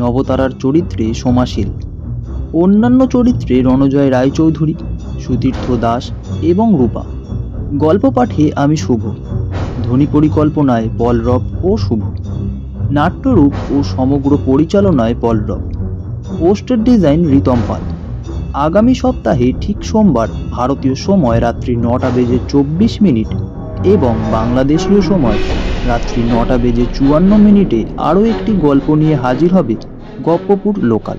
নবতারার চরিত্রে সোমাশীল, অন্যান্য চরিত্রে রণজয় রায়চৌধুরী, সুতীর্থ দাস এবং রূপা। গল্প পাঠে আমি শুভ, ধ্বনি পরিকল্পনায় পলরব ও শুভ, নাট্যরূপ ও সমগ্র পরিচালনায় পলরব, পোস্টার ডিজাইন রিতম পাল। আগামী সপ্তাহে ঠিক সোমবার ভারতীয় সময় রাত্রি 9:24 এবং বাংলাদেশীয় সময় রাত্রি 9:54 আরও একটি গল্প নিয়ে হাজির হবে গপ্পপুর লোকাল।